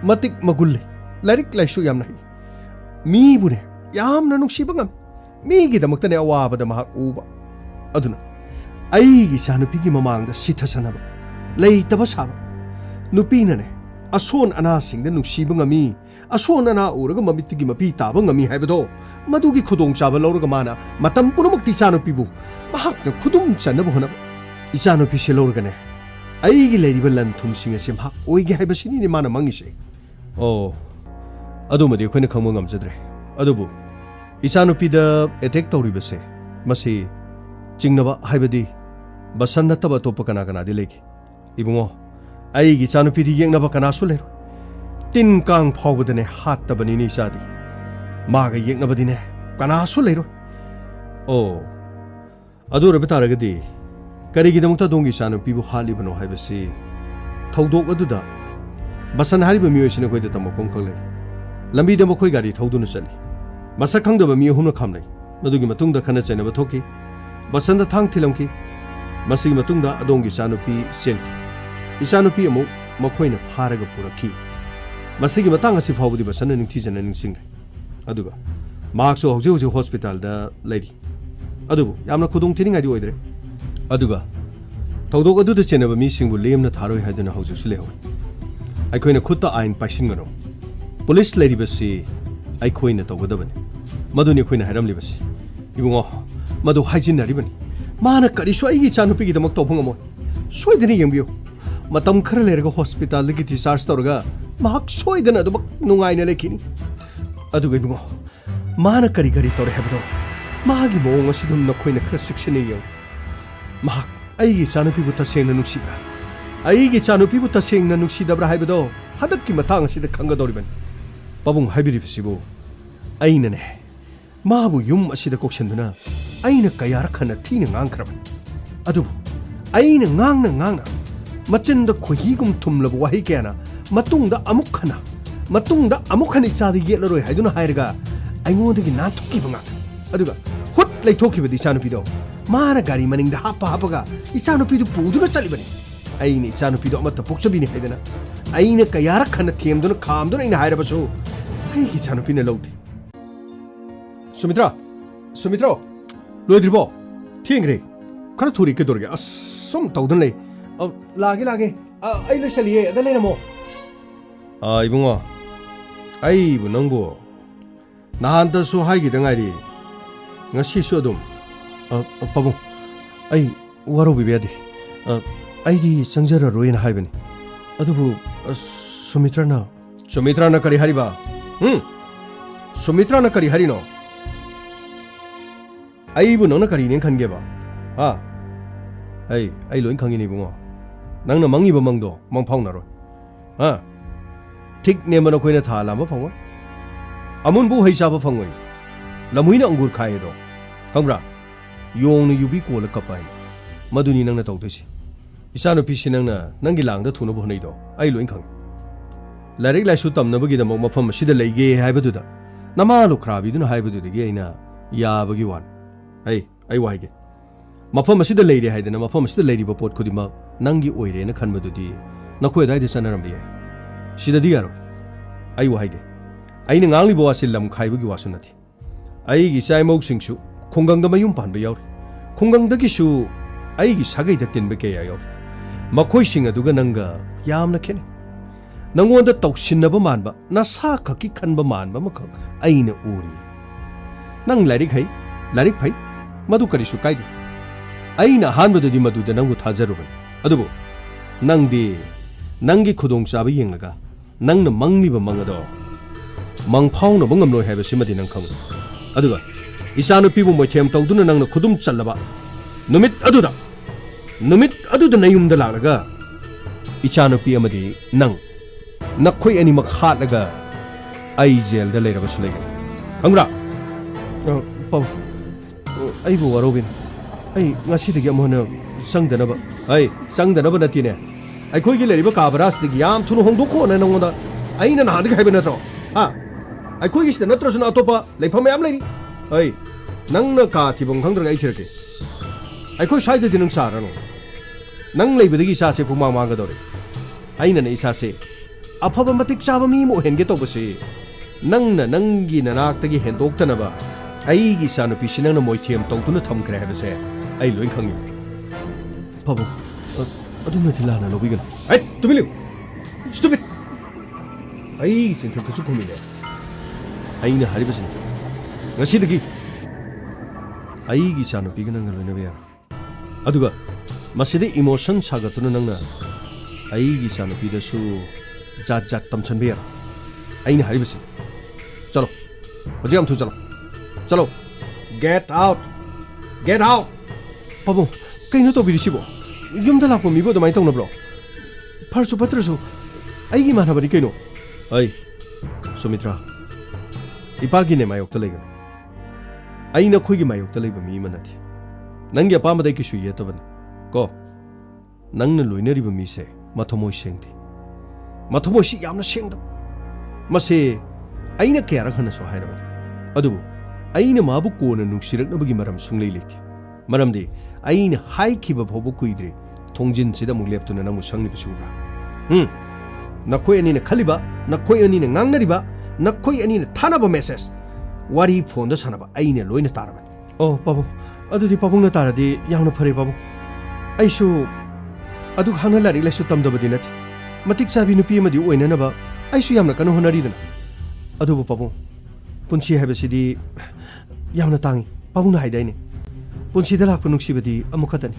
ꯃꯇꯤꯛ ꯃꯒꯨꯟ ꯂꯩ ꯂꯥꯏꯔꯤꯛ ꯂꯥꯏꯁꯨ ꯌꯥꯝꯅ ꯍꯩ ꯃꯤꯕꯨꯅꯦ ꯌꯥꯝꯅ ꯅꯨꯡꯁꯤꯕ ꯉꯝꯃꯤ ꯃꯤꯒꯤꯗꯃꯛꯇꯅꯦ ꯑꯋꯥꯕꯗ ꯃꯍꯥꯛ ꯎꯕ ꯑꯗꯨꯅ ꯑꯩꯒꯤ ꯏꯆꯥꯅꯨꯄꯤꯒꯤ ꯃꯃꯥꯡꯗ ꯁꯤꯊꯁꯅꯕ ꯂꯩꯇꯕ ꯁꯥꯕ ꯅꯨꯄꯤꯅꯅꯦ ꯑꯁꯣꯟ ꯑꯅꯥꯁꯤꯡꯗ ꯅꯨꯡꯁꯤꯕ ꯉꯝꯃꯤ ꯑꯁꯣꯟ ꯑꯅꯥ ꯎꯔꯒ ꯃꯃꯤꯠꯇꯒꯤ ꯃꯄꯤ ꯇꯥꯕ ꯉꯝꯃꯤ ꯍꯥꯏꯕꯗꯣ ꯃꯗꯨꯒꯤ ꯈꯨꯗꯣꯡꯆꯥꯕ ꯂꯧꯔꯒ ꯃꯥꯅ ꯃꯇꯝ ꯄꯨꯝꯅꯃꯛꯇ ꯏꯆꯥꯅꯨꯄꯤꯕꯨ ꯃꯍꯥꯛꯅ ꯈꯨꯗꯨꯝ ꯆꯟꯅꯕ ꯍꯣꯠꯅꯕ ꯏꯆꯥꯅꯨꯄꯤꯁꯦ ꯂꯧꯔꯒꯅꯦ ꯑꯩꯒꯤ ꯂꯩꯔꯤꯕ ꯂꯟ ꯊꯨꯝꯁꯤꯡ ꯑꯁꯤ ꯃꯍꯥꯛ ꯑꯣꯏꯒꯦ ꯍꯥꯏꯕꯁꯤꯅꯤꯅꯦ ꯃꯥꯅ ꯃꯪꯉꯤꯁꯦ ꯑꯣ ꯑꯗꯨꯃꯗꯤ ꯑꯩꯈꯣꯏꯅ ꯈꯪꯕ ꯉꯝꯖꯗ꯭ꯔꯦ ꯑꯗꯨꯕꯨ ꯏꯆꯥꯅꯨꯄꯤꯗ ꯑꯦꯇꯦꯛ ꯇꯧꯔꯤꯕꯁꯦ ꯃꯁꯤ ꯆꯤꯡꯅꯕ ꯍꯥꯏꯕꯗꯤ ꯕꯁꯟ ꯅꯠꯇꯕ ꯑꯇꯣꯞꯄ ꯀꯅꯥ ꯀꯅꯥꯗꯤ ꯂꯩꯒꯦ ꯏꯕꯨꯡꯉꯣ ꯑꯩꯒꯤ ꯏꯆꯥꯅꯨꯄꯤꯗꯤ ꯌꯦꯛꯅꯕ ꯀꯅꯥꯁꯨ ꯂꯩꯔꯣꯏ ꯇꯤꯟ ꯀꯥꯡ ꯐꯥꯎꯕꯗꯅꯦ ꯍꯥꯠꯇꯕꯅꯤꯅꯦ ꯏꯆꯥꯗꯤ ꯃꯥꯒ ꯌꯦꯛꯅꯕꯗꯤꯅꯦ ꯀꯅꯥꯁꯨ ꯂꯩꯔꯣꯏ ꯑꯣ ꯑꯗꯨ ꯑꯣꯏꯔꯕ ꯇꯥꯔꯒꯗꯤ ꯀꯔꯤꯒꯤꯗꯃꯛꯇ ꯑꯗꯣꯝꯒꯤ ꯏꯆꯥꯅꯨꯄꯤꯕꯨ ꯍꯥꯠꯂꯤꯕꯅꯣ ꯍꯥꯏꯕꯁꯤ ꯊꯧꯗꯣꯛ ꯑꯗꯨꯗ ꯕꯁꯟ ꯍꯥꯏꯔꯤꯕ ꯃꯤꯑꯣꯏꯁꯤꯅ ꯑꯩꯈꯣꯏꯗ ꯇꯝꯃꯛꯄ ꯑꯃꯈꯛ ꯂꯩ ꯂꯝꯕꯤꯗ ꯃꯈꯣꯏ ꯒꯥꯔꯤ ꯊꯧꯗꯨꯅ ꯆꯠꯂꯤ ꯃꯁꯛ ꯈꯪꯗꯕ ꯃꯤ ꯑꯍꯨꯝꯅ ꯈꯥꯝꯅꯩ ꯃꯗꯨꯒꯤ ꯃꯇꯨꯡꯗ ꯈꯟꯅ ꯆꯩꯅꯕ ꯊꯣꯛꯈꯤ ꯕꯁꯟꯗ ꯊꯥꯡ ꯊꯤꯜꯂꯝꯈꯤ ꯃꯁꯤꯒꯤ ꯃꯇꯨꯡꯗ ꯑꯗꯣꯝꯒꯤ ꯏꯆꯥꯅꯨꯄꯤ ꯆꯦꯟꯈꯤ ꯏꯆꯥꯅꯨꯄꯤ ꯑꯃꯨꯛ ꯃꯈꯣꯏꯅ ꯐꯥꯔꯒ ꯄꯨꯔꯛꯈꯤ ꯃꯁꯤꯒꯤ ꯃꯇꯥꯡ ꯑꯁꯤ ꯐꯥꯎꯕꯗꯤ ꯕꯁꯟꯅ ꯅꯤꯡꯊꯤꯖꯅ ꯅꯤꯡꯁꯤꯡꯂꯦ ꯑꯗꯨꯒ ꯃꯍꯥꯛꯁꯨ ꯍꯧꯖꯤꯛ ꯍꯧꯖꯤꯛ ꯍꯣꯁꯄꯤꯇꯥꯜꯗ ꯂꯩꯔꯤ ꯑꯗꯨꯕꯨ ꯌꯥꯝꯅ ꯈꯨꯗꯣꯡꯊꯤꯅꯤꯡꯉꯥꯏꯗꯤ ꯑꯣꯏꯗ꯭ꯔꯦ ꯑꯗꯨꯒ ꯊꯧꯗꯣꯛ ꯑꯗꯨꯗ ꯆꯦꯟꯅꯕ ꯃꯤꯁꯤꯡꯕꯨ ꯂꯦꯝꯅ ꯊꯥꯔꯣꯏ ꯍꯥꯏꯗꯨꯅ ꯍꯧꯖꯤꯛꯁꯨ ꯂꯩꯍꯧꯏ ꯑꯩꯈꯣꯏꯅ ꯈꯨꯠꯇ ꯑꯥꯏꯟ ꯄꯥꯏꯁꯤꯟꯒꯅꯨ ꯄꯨꯂꯤꯁ ꯂꯩꯔꯤꯕꯁꯤ ꯑꯩꯈꯣꯏꯅ ꯇꯧꯒꯗꯕꯅꯤ ꯃꯗꯨꯅꯤ ꯑꯩꯈꯣꯏꯅ ꯍꯥꯏꯔꯝꯂꯤꯕꯁꯤ ꯏꯕꯨꯡꯉꯣ ꯃꯗꯨ ꯍꯥꯏꯖꯤꯟꯅꯔꯤꯕꯅꯤ ꯃꯥꯅ ꯀꯔꯤꯁꯨ ꯑꯩꯒꯤ ꯏꯆꯥꯅꯨꯄꯤꯒꯤꯗꯃꯛ ꯇꯧꯕ ꯉꯝꯃꯣꯏ ꯁꯣꯏꯗꯅ ꯌꯦꯡꯕꯤꯌꯨ ꯃꯇꯝ ꯈꯔ ꯂꯩꯔꯒ ꯍꯣꯁꯄꯤꯇꯥꯜꯗꯒꯤ ꯗꯤꯁꯆꯥꯔꯖ ꯇꯧꯔꯒ ꯃꯍꯥꯛ ꯁꯣꯏꯗꯅ ꯑꯗꯨꯃꯛ ꯅꯨꯡꯉꯥꯏꯅ ꯂꯩꯈꯤꯅꯤ ꯑꯗꯨꯒ ꯏꯕꯨꯡꯉꯣ ꯃꯥꯅ ꯀꯔꯤ ꯀꯔꯤ ꯇꯧꯔꯦ ꯍꯥꯏꯕꯗꯣ ꯃꯥꯒꯤ ꯃꯑꯣꯡ ꯑꯁꯤꯗꯨꯝ ꯅꯈꯣꯏꯅ ꯈꯔ ꯆꯦꯛꯁꯤꯟꯅ ꯌꯦꯡꯉꯨ ꯃꯍꯥꯛ ꯑꯩꯒꯤ ꯏꯆꯥꯅꯨꯄꯤꯕꯨ ꯇꯁꯦꯡꯅ ꯅꯨꯡꯁꯤꯕ꯭ꯔꯥ ꯑꯩꯒꯤ ꯏꯆꯥꯅꯨꯄꯤꯕꯨ ꯇꯁꯦꯡꯅ ꯅꯨꯡꯁꯤꯗꯕ꯭ꯔꯥ ꯍꯥꯏꯕꯗꯣ ꯍꯟꯗꯛꯀꯤ ꯃꯇꯥꯡ ꯑꯁꯤꯗ ꯈꯪꯒꯗꯧꯔꯤꯕꯅꯤ ꯄꯥꯕꯨꯡ ꯍꯥꯏꯕꯤꯔꯤꯕꯁꯤꯕꯨ ꯑꯩꯅꯅꯦ ꯃꯥꯕꯨ ꯌꯨꯝ ꯑꯁꯤꯗ ꯀꯧꯁꯤꯟꯗꯨꯅ ꯑꯩꯅ ꯀꯌꯥꯔꯛ ꯍꯟꯅ ꯊꯤꯅ ꯉꯥꯡꯈ꯭ꯔꯕꯅꯤ ꯑꯗꯨꯕꯨ ꯑꯩꯅ ꯉꯥꯡꯅ ꯃꯆꯤꯟꯗ ꯈꯣꯏꯍꯤꯒꯨꯝ ꯊꯨꯝꯂꯕ ꯋꯥꯍꯩ ꯀꯌꯥꯅ ꯃꯇꯨꯡꯗ ꯑꯃꯨꯛ ꯍꯟꯅ ꯏꯆꯥꯗ ꯌꯦꯠꯂꯔꯣꯏ ꯍꯥꯏꯗꯨꯅ ꯍꯥꯏꯔꯒ ꯑꯩꯉꯣꯟꯗꯒꯤ ꯅꯥꯟꯊꯣꯛꯈꯤꯕ ꯉꯥꯛꯇ ꯑꯗꯨꯒ ꯍꯨꯠ ꯂꯩꯊꯣꯛꯈꯤꯕꯗꯤ ꯏꯆꯥꯅꯨꯄꯤꯗꯣ ꯃꯥꯅ ꯒꯥꯔꯤ ꯃꯅꯤꯡꯗ ꯍꯥꯞꯄꯒ ꯏꯆꯥꯅꯨꯄꯤꯗꯨ ꯄꯨꯗꯨꯅ ꯆꯠꯂꯤꯕꯅꯤ ꯑꯩꯅ ꯏꯆꯥꯅꯨꯄꯤꯗꯣ ꯑꯃꯠꯇ ꯄꯣꯛꯆꯕꯤꯅꯤ ꯍꯥꯏꯗꯅ ꯑꯩꯅ ꯀꯌꯥꯔꯛ ꯍꯟꯅ ꯊꯦꯝꯗꯨꯅ ꯈꯥꯝꯗꯨꯅ ꯑꯩꯅ ꯍꯥꯏꯔꯕꯁꯨ ꯑꯩꯒꯤ ꯏꯆꯥꯅꯨꯄꯤꯅ ꯂꯧꯗꯦ ꯁꯨꯃꯤꯇ꯭ꯔꯥ ꯂꯣꯏꯗ꯭ꯔꯤꯕꯣ ꯊꯦꯡꯈ꯭ꯔꯦ ꯈꯔ ꯊꯨꯔꯤ ꯀꯩꯗꯧꯔꯒꯦ ꯑꯁ ꯁꯨꯝ ꯇꯧꯗꯅ ꯂꯩ ꯂꯥꯛꯑꯒꯦ ꯑꯩ ꯂꯣꯏꯁꯜꯂꯤꯌꯦ ꯑꯗ ꯂꯩꯔꯝꯃꯣ ꯏꯕꯨꯡꯉꯣ ꯑꯩꯕꯨ ꯅꯪꯕꯨ ꯅꯍꯥꯟꯇꯁꯨ ꯍꯥꯏꯈꯤꯗ ꯉꯥꯏꯔꯤ ꯉꯁꯤꯁꯨ ꯑꯗꯨꯝ ꯄꯥꯕꯨꯡ ꯑꯩ ꯋꯥꯔꯧꯕꯤꯕ ꯌꯥꯗꯦ ꯑꯩꯗꯤ ꯆꯪꯖꯔꯔꯣꯏꯅ ꯍꯥꯏꯕꯅꯤ ꯑꯗꯨꯕꯨ ꯁꯨꯃꯤꯇ꯭ꯔꯥꯅ ꯀꯔꯤ ꯍꯥꯏꯔꯤꯕ ꯁꯨꯃꯤꯇ꯭ꯔꯥꯅ ꯀꯔꯤ ꯍꯥꯏꯔꯤꯅꯣ ꯑꯩꯕꯨ ꯅꯪꯅ ꯀꯔꯤꯅꯦ ꯈꯟꯒꯦꯕ ꯑꯩ ꯂꯣꯏ ꯈꯪꯉꯤꯅꯤ ꯏꯕꯨꯡꯉꯣ ꯅꯪꯅ ꯃꯪꯉꯤꯕ ꯃꯪꯗꯣ ꯃꯪꯐꯥꯎꯅꯔꯣꯏ ꯊꯤꯛ ꯅꯦꯝꯕ ꯅꯈꯣꯏꯅ ꯊꯥ ꯂꯥꯝꯕ ꯐꯪꯉꯣꯏ ꯑꯃꯨꯟꯕꯨ ꯍꯩ ꯆꯥꯕ ꯐꯪꯉꯣꯏ ꯂꯝꯍꯨꯏꯅ ꯑꯪꯒꯨꯔ ꯈꯥꯏꯌꯦꯗꯣ ꯈꯪꯕ꯭ꯔꯥ ꯌꯣꯡꯅ ꯌꯨꯕꯤ ꯀꯣꯜꯂ ꯀꯞꯄ ꯍꯥꯏꯅ ꯃꯗꯨꯅꯤ ꯅꯪꯅ ꯇꯧꯗꯣꯏꯁꯤ ꯏꯆꯥꯅꯨꯄꯤꯁꯤ ꯅꯪꯒꯤ ꯂꯥꯡꯗ ꯊꯨꯅꯕ ꯍꯣꯠꯅꯩꯗꯣ ꯑꯩ ꯂꯣꯏ ꯈꯪꯉꯤ ꯂꯥꯏꯔꯤꯛ ꯂꯥꯏꯁꯨ ꯇꯝꯅꯕꯒꯤꯗꯃꯛ ꯃꯐꯝ ꯑꯁꯤꯗ ꯂꯩꯒꯦ ꯍꯥꯏꯕꯗꯨꯗ ꯅꯃꯥ ꯂꯨꯈ꯭ꯔꯥꯕꯤꯗꯨꯅ ꯍꯥꯏꯕꯗꯨꯗꯒꯤ ꯑꯩꯅ ꯌꯥꯕꯒꯤ ꯋꯥꯅꯤ ꯑꯩ ꯋꯥꯍꯩꯒꯦ ꯃꯐꯝ ꯑꯁꯤꯗ ꯂꯩꯔꯦ ꯍꯥꯏꯗꯅ ꯃꯐꯝ ꯑꯁꯤꯗ ꯂꯩꯔꯤꯕ ꯄꯣꯠ ꯈꯨꯗꯤꯡꯃꯛ ꯅꯪꯒꯤ ꯑꯣꯏꯔꯦꯅ ꯈꯟꯕꯗꯨꯗꯤ ꯅꯈꯣꯏ ꯑꯗꯥꯏꯗ ꯆꯠꯅꯔꯝꯕ ꯌꯥꯏ ꯁꯤꯗꯗꯤ ꯌꯥꯔꯣꯏ ꯑꯩ ꯋꯥꯍꯩꯒꯦ ꯑꯩꯅ ꯉꯥꯡꯂꯤꯕ ꯋꯥꯁꯤ ꯂꯝ ꯈꯥꯏꯕꯒꯤ ꯋꯥꯁꯨ ꯅꯠꯇꯦ ꯑꯩꯒꯤ ꯏꯆꯥ ꯏꯃꯧꯁꯤꯡꯁꯨ ꯈꯨꯡꯒꯪꯗ ꯃꯌꯨꯝ ꯄꯥꯟꯕ ꯌꯥꯎꯔꯤ ꯈꯨꯡꯒꯪꯗꯒꯤꯁꯨ ꯑꯩꯒꯤ ꯁꯥꯒꯩꯗ ꯇꯤꯟꯕ ꯀꯌꯥ ꯌꯥꯎꯔꯤ ꯃꯈꯣꯏꯁꯤꯡ ꯑꯗꯨꯒ ꯅꯪꯒ ꯌꯥꯝꯅ ꯈꯦꯠꯅꯩ ꯅꯪꯉꯣꯟꯗ ꯇꯧꯁꯤꯟꯅꯕ ꯃꯥꯟꯕ ꯅꯁꯥ ꯈꯛꯀꯤ ꯈꯟꯕ ꯃꯥꯟꯕ ꯑꯃꯈꯛ ꯑꯩꯅ ꯎꯔꯤ ꯅꯪ ꯂꯥꯏꯔꯤꯛ ꯐꯩ ꯃꯗꯨ ꯀꯔꯤꯁꯨ ꯀꯥꯏꯗꯦ ꯑꯩꯅ ꯑꯍꯥꯟꯕꯗꯗꯤ ꯃꯗꯨꯗ ꯅꯪꯕꯨ ꯊꯥꯖꯔꯨꯕꯅꯤ ꯑꯗꯨꯕꯨ ꯅꯪꯗꯤ ꯅꯪꯒꯤ ꯈꯨꯗꯣꯡꯆꯥꯕ ꯌꯦꯡꯂꯒ ꯅꯪꯅ ꯃꯪꯂꯤꯕ ꯃꯪ ꯑꯗꯣ ꯃꯪꯐꯥꯎꯅꯕ ꯉꯝꯂꯣꯏ ꯍꯥꯏꯕꯁꯤꯃꯗꯤ ꯅꯪ ꯈꯪꯉꯨ ꯑꯗꯨꯒ ꯏꯆꯥꯅꯨꯄꯤꯕꯨ ꯃꯣꯏꯊꯦꯝ ꯇꯧꯗꯨꯅ ꯅꯪꯅ ꯈꯨꯗꯨꯝ ꯆꯜꯂꯕ ꯅꯨꯃꯤꯠ ꯑꯗꯨꯗ ꯅꯌꯨꯝꯗ ꯂꯥꯛꯂꯒ ꯏꯆꯥꯅꯨꯄꯤ ꯑꯃꯗꯤ ꯅꯈꯣꯏ ꯑꯅꯤꯃꯛ ꯍꯥꯠꯂꯒ ꯑꯩ ꯖꯦꯜꯗ ꯂꯩꯔꯕꯁꯨ ꯂꯩꯒꯅꯤ ꯈꯪꯕ꯭ꯔꯥ ꯑꯩꯕꯨ ꯋꯥꯔꯧꯕꯤꯅꯤ ꯑꯩ ꯉꯁꯤꯗꯒꯤ ꯑꯃꯨꯛ ꯍꯟꯅ ꯆꯪꯗꯅꯕ ꯅꯠꯇꯦꯅꯦ ꯑꯩꯈꯣꯏꯒꯤ ꯂꯩꯔꯤꯕ ꯀꯥ ꯕꯔꯥꯁꯤꯗꯒꯤ ꯌꯥꯝ ꯊꯨꯅ ꯍꯣꯡꯗꯣꯛꯈꯣꯅ ꯅꯪꯉꯣꯟꯗ ꯑꯩꯅ ꯅꯍꯥꯟꯗꯒꯤ ꯍꯥꯏꯕ ꯅꯠꯇ꯭ꯔꯣ ꯑꯩꯈꯣꯏꯒꯤꯁꯤꯗ ꯅꯠꯇ꯭ꯔꯁꯨꯅ ꯑꯇꯣꯞꯄ ꯂꯩꯐꯝ ꯃꯌꯥꯝ ꯂꯩꯔꯤ ꯅꯪꯅ ꯀꯥ ꯊꯤꯐꯝ ꯈꯪꯗ꯭ꯔꯒ ꯑꯩ ꯊꯤꯔꯛꯀꯦ ꯑꯩꯈꯣꯏ ꯁ꯭ꯋꯥꯏꯗꯗꯤ ꯅꯪ ꯆꯥꯔꯅꯨ ꯅꯪ ꯂꯩꯕꯗꯒꯤ ꯏꯁꯥꯁꯦ ꯄꯨꯡꯃꯥꯡ ꯃꯥꯡꯒꯗꯧꯔꯦ ꯑꯩꯅꯅꯦ ꯏꯁꯥꯁꯦ ꯑꯐꯕ ꯃꯇꯤꯛ ꯆꯥꯕ ꯃꯤ ꯑꯃ ꯑꯣꯏꯍꯟꯒꯦ ꯇꯧꯕꯁꯤ ꯅꯪꯅ ꯅꯪꯒꯤ ꯅꯅꯥꯛꯇꯒꯤ ꯍꯦꯟꯗꯣꯛꯇꯅꯕ ꯑꯩꯒꯤ ꯏꯆꯥꯅꯨꯄꯤꯁꯤ ꯅꯪꯅ ꯃꯣꯏꯊꯦꯝ ꯇꯧꯗꯨꯅ ꯊꯝꯈ꯭ꯔꯦ ꯍꯥꯏꯕꯁꯦ ꯑꯩ ꯂꯣꯏ ꯈꯪꯉꯤ ꯄꯥꯕꯨꯡ ꯑꯗꯨꯃꯗꯤ ꯂꯥꯟꯅ ꯂꯧꯕꯤꯒꯅꯨ ꯑꯩ ꯇꯨꯃꯤꯟ ꯂꯩꯌꯨ ꯁ꯭ꯇꯨꯄꯤꯗ ꯑꯩꯒꯤ ꯆꯤꯟꯊꯛꯇꯁꯨ ꯈꯨꯝꯃꯤꯅꯦ ꯑꯩꯅ ꯍꯥꯏꯔꯤꯕꯁꯤꯅꯤ ꯉꯁꯤꯗꯒꯤ ꯑꯩꯒꯤ ꯏꯆꯥꯅꯨꯄꯤꯒ ꯅꯪꯒ ꯂꯣꯏꯅꯕ ꯌꯥꯔꯣꯏ ꯑꯗꯨꯒ ꯃꯁꯤꯗ ꯏꯃꯣꯁꯟ ꯁꯥꯒꯠꯇꯨꯅ ꯅꯪꯅ ꯑꯩꯒꯤ ꯏꯆꯥꯅꯨꯄꯤꯗꯁꯨ ꯖꯥꯠ ꯖꯥꯠ ꯇꯝꯁꯟꯕ ꯌꯥꯔꯣꯏ ꯑꯩꯅ ꯍꯥꯏꯔꯤꯕꯁꯤꯅꯤ चलो हजे हम चलो चलो गेट आउट पाबुंग कहीं तो बीसीबो युमदा लापो मीबो दमाई तौनब्रो फरसु फत्रसु आईगी मानबनी कइनो अय सुमित्रा इपागी ने मायोक्ता लेगन आईना खोइगी मायोक्ता लेबा मी मनथि नंगी अपामदai किसु येतबन को नंगना लोइनरिबा मीसे मथमोय सेंगदि मथमोयसि यामना सेंगद मसे अइना क्यारक हनसो हायरबन अदुबु अइना माबु कोना नुक्सिरकनबगी मरम सुंगलै लेति मरमदि अइना हाइखिबा फोबु कुइद्रे थोंजिन सिदा मुक लेप्तुना नमु संगनि बिसुब्रा नखोय अनिना खलिबा नखोय अनिना ngangnariba नखोय अनिना थानाबा मेसेज वारी फोनदा सानाबा अइना लोइना तारबन ओ पाबु अदुदि पाबुंगना तारदि यामना फरे पाबु अइसु अदु खाना लारि लाइसु तमदबदि नथि मतिक चाबि नुपि अमदि ओइननबा अइसु यामना कनो होनरिदना अदुबु पाबुंग पुंसी हाइबसिदि यामना तांगी पाबुंगना हाइदाइने पुंसीदा लाक्पा नुक्सिबदि अमुखतनि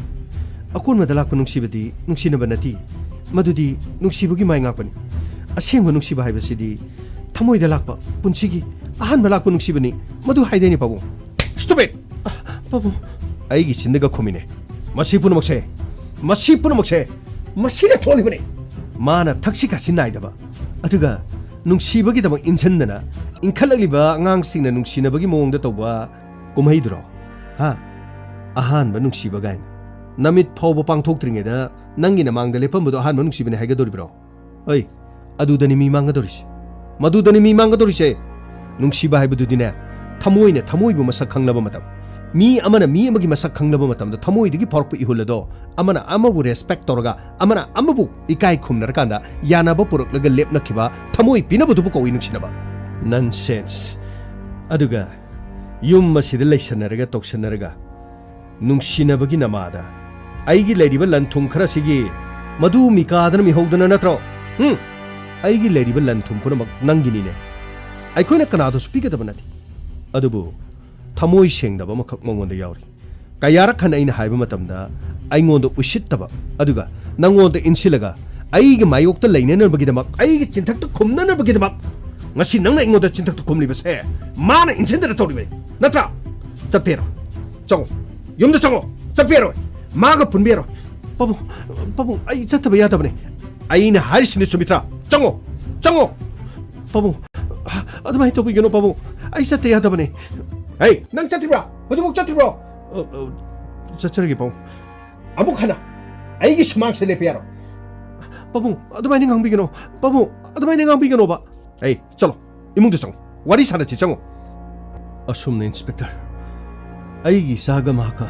अकोनमदा लाक्पा नुक्सिबदि नुक्सिनबा नथि मदुदि नुक्सिबुगी माइ ngaकपनि असेंबा नुक्सिबा हाइबसिदि थमोइदा लाक्पा पुंसीगी अहानबा लाक्पा नुक्सिबनि मदु हाइदाइने पाबुंग स्टुपिड पाबुंग आइगी चिन्दगा खुमिने मसी पुनमक्से मसीना थोलिबने माना थक्सी खासि नाइदबा अदुगा नुक्सिबगिदमक इनसन्दना इंखललिबा आंगांसिंगना नुक्सिनबगी मोंगदा तौबा कुमहैदुरो हा अहानबा नुक्सिबा गायना नमित फावबा पांथोक्त्रिङेदा नंगिना मांगदा लेपमबदो अहानबा नुक्सिबने हाइगदोरिब्रो ओइ अदुदनि मी मांगदोरिसे मदुदनि मी मांगदोरिसे नुक्सिबा हाइबदुदिने थमोइबु मसक खंगलबा मतम मी अमना मी अमगी मसक खंगलबा मतमदा थमोइदगी फरकपा इहुलदो अमना अमबु रेस्पेक्ट तोरगा अमना अमबु इकाई खुमनरकांदा यानाबा पुरकलगा लेपनखिबा थमोइ पिनबदुबु कौइ नुक्सिनबा नॉनसेंस अदुगा युम मसिदा लैसनरगा तोक्सनरगा नुक्सिनबगी नमादा आइगी लैरिबा लनथुम खरसिगी मदु मिकादना मिहौदना नत्रो आइगी लैरिबा लनथुम पुनमक नंगिनिने आइखोइना कनादोस पिगदबा नथि अदुबु थमोइ सेंदबा मखक मंगोंदा यावरि कयारक खन अइना हाइबा मतमदा अइंगोंदा उसित्तबा अदुगा नंगोंदा इनसिलगा अइगी मायोक्ता लैननबगिदमक अइगी चिंथक्ता खुमननबगिदमक ngasi nangna ingoda cintakta kumlibase mana insendera tawribe natra tapero chongo yumda chongo tapero maga punbero pabu ai chataba yadabane aina harisini sumitra chongo pabu adumai tobi geno pabu ai chatta yadabane hey nang chatribra hojibok chatribro chachargi pabu amuk hana aigi sumang se lepe yaro pabu adumai ningang bigeno pabu adumai ningang bigeno ba Hey, चलो इमुंग चंगो वारी सानची चंगो असुमने inspector आइगी saga माका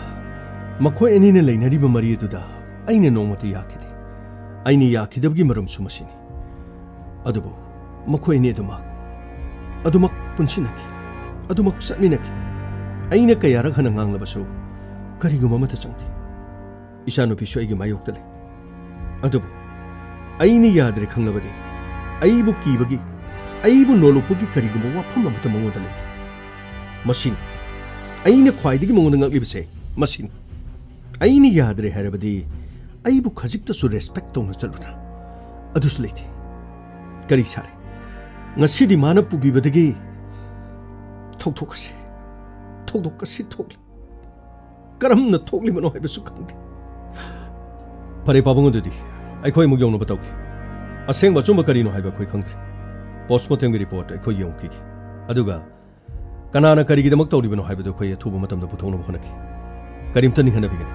मखोय एनीने लैनरिबा मरियदुदा आइने नोमति याखिदि आइने याखिदबगी मरम सुमसिनी अदुबो मखोय any अदुमक पुनसिनकी अदुमक सटमिनकी आइने कयारक हना nganglabasु करिगुमा मत चंगति इशानुपिसु आइगी मायोक्ता ले अदुबो आइने यादरे खंगलबदि आइबु कीबगी अइबु नोलुपुगी करिगुमा वाफम अमत मंगोदा लेति मसिन अइने ख्वाइदगी मंगोदा ngakliबसे मसिन अइने यादरे हारबदि अइबु खजिक्तसु रेस्पेक्ट तौना चलुना अदुस लेति करि सारे ngasiदी माना पुबिबदगी थोकसी थोकली करमना थोकलिबनो हाइबसु खंगदे फरे पाबंग दुदि अइखोय मुग यौनो बताउकी असेंग बचुम करिनो हाइबा खोय खंगदे पोस्टमार्टम रिपोर्ट अखोय यौकी अदुगा कनाना करिगिदमक तौरिबनो हाइबदो खोय थुबो मतमदा पुथौनबो होनकी करिमता निहना बिगन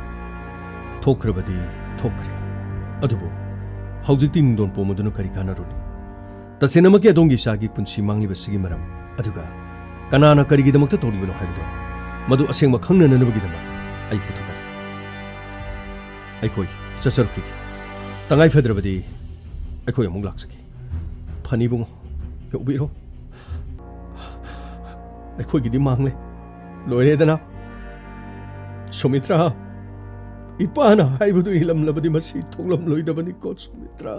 थोखरबदि थोखरे अदुबो हौजिक्ति निंदोन पोमदुनो करि कानारुनि तसेनमके अदोंगी सागी पुंसी मांगिबसिगी मरम अदुगा कनाना करिगिदमक तौरिबनो हाइबदो मदु असेंग खंगननबगिदमा आई पुथुका अखोय चचरखी तंगाई फद्रबदि अखोय अमुक लाक्सकी फनी बुंगो यौबिरो ꯑꯩꯈꯣꯏꯒꯤꯗꯤ ꯃꯥꯡꯂꯦ ꯂꯣꯏꯔꯦꯗꯅ ꯁꯨꯃꯤꯇ꯭ꯔꯥ ꯏꯄꯥꯅ ꯍꯥꯏꯕꯗꯨ ꯏꯂꯝꯂꯕꯗꯤ ꯃꯁꯤ ꯊꯣꯛꯂꯝꯂꯣꯏꯗꯕꯅꯤꯀꯣ ꯁꯨꯃꯤꯇ꯭ꯔꯥ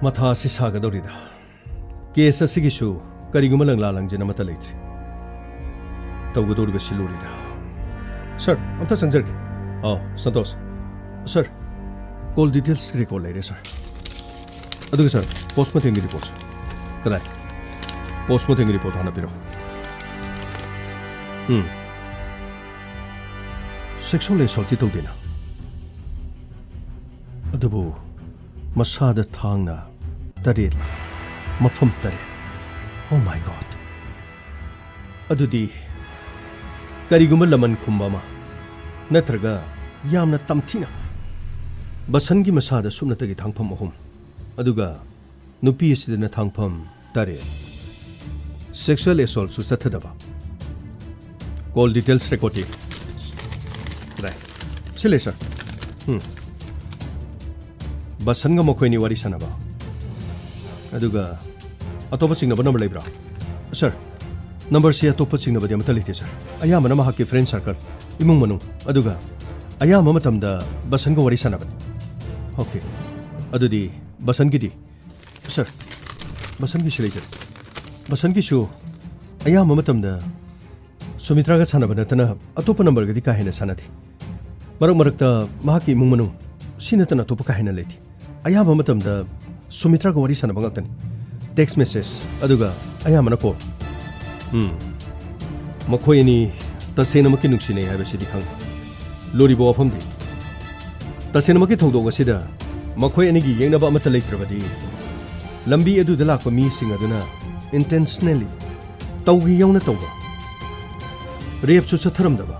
ꯃꯊꯥ ꯑꯁꯤ ꯁꯥꯒꯗꯧꯔꯤꯗ ꯀꯦꯁ ꯑꯁꯤꯒꯤꯁꯨ ꯀꯔꯤꯒꯨꯝꯕ ꯂꯪꯂꯥ ꯂꯪꯖꯟ ꯑꯃꯠꯇ ꯂꯩꯇ꯭ꯔꯤ ꯇꯧꯒꯗꯧꯔꯤꯕ ꯁꯤꯜꯂꯨꯔꯤꯗ ꯁꯔ ꯑꯝꯇ ꯆꯪꯖꯔꯒꯦ Santosh sir call details record ꯂꯩꯔꯦ ꯁꯔ ꯑꯗꯨꯒ ꯁꯔ ꯄꯣꯁꯃꯣꯔꯇꯦꯝꯒꯤ ꯔꯤꯄꯣꯔꯠꯁꯨ ꯀꯗꯥꯏ ꯄꯣꯁꯃꯣꯔꯇꯦꯝꯒꯤ ꯔꯤꯄꯣꯔꯠ ꯍꯥꯟꯅ ꯄꯤꯔꯣ ꯁꯦꯛꯁꯨꯋꯦꯜ ꯑꯦꯁꯣꯜꯇꯤ ꯇꯧꯗꯦꯅ ꯑꯗꯨꯕꯨ ꯃꯁꯥꯗ ꯊꯥꯡꯅ 8 ꯃꯐꯝ 8 Oh my God ꯑꯗꯨꯗꯤ ꯀꯔꯤꯒꯨꯝꯕ ꯂꯃꯟ ꯈꯨꯝꯕ ꯑꯃ ꯅꯠꯇ꯭ꯔꯒ ꯌꯥꯝꯅ ꯇꯝꯊꯤꯅ ꯕꯁꯟꯒꯤ ꯃꯁꯥꯗ ꯁꯨꯞꯅꯇꯒꯤ ꯊꯥꯡꯐꯝ 3 ꯑꯗꯨꯒ ꯅꯨꯄꯤ ꯑꯁꯤꯗꯅ ꯊꯥꯡꯐꯝ 8 ꯁꯦꯛꯁꯨꯋꯦꯜ ꯑꯦꯁꯣꯜꯠꯁꯨ ꯆꯠꯊꯗꯕ ꯀꯣꯜ ꯗꯤꯇꯦꯜꯁ ꯔꯦꯀꯣꯔꯠ ꯔꯥꯏ ꯁꯤꯂꯦ ꯁꯔ ꯕꯁꯟꯒ ꯃꯈꯣꯏꯅꯤ ꯋꯥꯔꯤ ꯁꯥꯟꯅꯕ ꯑꯗꯨꯒ ꯑꯇꯣꯞꯄ ꯆꯤꯡꯅꯕ ꯅꯝꯕꯔ ꯂꯩꯕ꯭ꯔꯥ ꯁꯔ ꯅꯝꯕꯔꯁꯤ ꯑꯇꯣꯞꯄ ꯆꯤꯡꯅꯕꯗꯤ ꯑꯃꯠꯇ ꯂꯩꯇꯦ ꯁꯔ ꯑꯌꯥꯝꯕꯅ ꯃꯍꯥꯛꯀꯤ ꯐ꯭ꯔꯦꯟ ꯁꯔꯀꯜ ꯏꯃꯨꯡ ꯃꯅꯨꯡ ꯑꯗꯨꯒ ꯑꯌꯥꯝꯕ ꯃꯇꯝꯗ ꯕꯁꯟꯒ ꯋꯥꯔꯤ ꯁꯥꯟꯅꯕꯅꯤ ꯑꯣꯀꯦ ꯑꯗꯨꯗꯤ ꯕꯁꯟꯒꯤꯗꯤ ꯁꯔ ꯕꯁꯟꯒꯤꯁꯨ ꯂꯩꯖꯔꯦ ꯕꯁꯟꯒꯤꯁꯨ ꯑꯌꯥꯝꯕ ꯃꯇꯝꯗ ꯁꯨꯃꯤꯇ꯭ꯔꯥꯒ ꯁꯥꯟꯅꯕ ꯅꯠꯇꯅ ꯑꯇꯣꯞꯄ ꯅꯝꯕꯔꯒꯗꯤ ꯀꯥ ꯍꯦꯟꯅ ꯁꯥꯟꯅꯗꯦ ꯃꯔꯛ ꯃꯔꯛꯇ ꯃꯍꯥꯛꯀꯤ ꯏꯃꯨꯡ ꯃꯅꯨꯡ ꯁꯤ ꯅꯠꯇꯅ ꯑꯇꯣꯞꯄ ꯀꯥ ꯍꯦꯟꯅ ꯂꯩꯇꯦ ꯑꯌꯥꯝꯕ ꯃꯇꯝꯗ ꯁꯨꯃꯤꯇ꯭ꯔꯥꯒ ꯋꯥꯔꯤ ꯁꯥꯟꯅꯕ ꯉꯥꯛꯇꯅꯤ ꯇꯦꯛꯁ ꯃꯦꯁꯦꯖ ꯑꯗꯨꯒ ꯑꯌꯥꯝꯕꯅ ꯀꯣꯜ ꯃꯈꯣꯏ ꯑꯅꯤ ꯇꯁꯦꯡꯅꯃꯛꯀꯤ ꯅꯨꯡꯁꯤꯅꯩ ꯍꯥꯏꯕꯁꯤꯗꯤ ꯈꯪꯏ ꯂꯨꯔꯤꯕ ꯋꯥꯐꯝꯗꯤ ꯇꯁꯦꯡꯅꯃꯛꯀꯤ ꯊꯧꯗꯣꯛ ꯑꯁꯤꯗ ꯃꯈꯣꯏ ꯑꯅꯤꯒꯤ ꯌꯦꯡꯅꯕ ꯑꯃꯠꯇ ꯂꯩꯇ꯭ꯔꯕꯗꯤ ꯂꯝꯕꯤ ꯑꯗꯨꯗ ꯂꯥꯛꯄ ꯃꯤꯁꯤꯡ ꯑꯗꯨꯅ ꯏꯟꯇꯦꯟꯁꯅꯦꯜꯂꯤ ꯇꯧꯒꯤ ꯌꯧꯅ ꯇꯧꯕ ꯔꯦꯞꯁꯨ ꯆꯠꯊꯔꯝꯗꯕ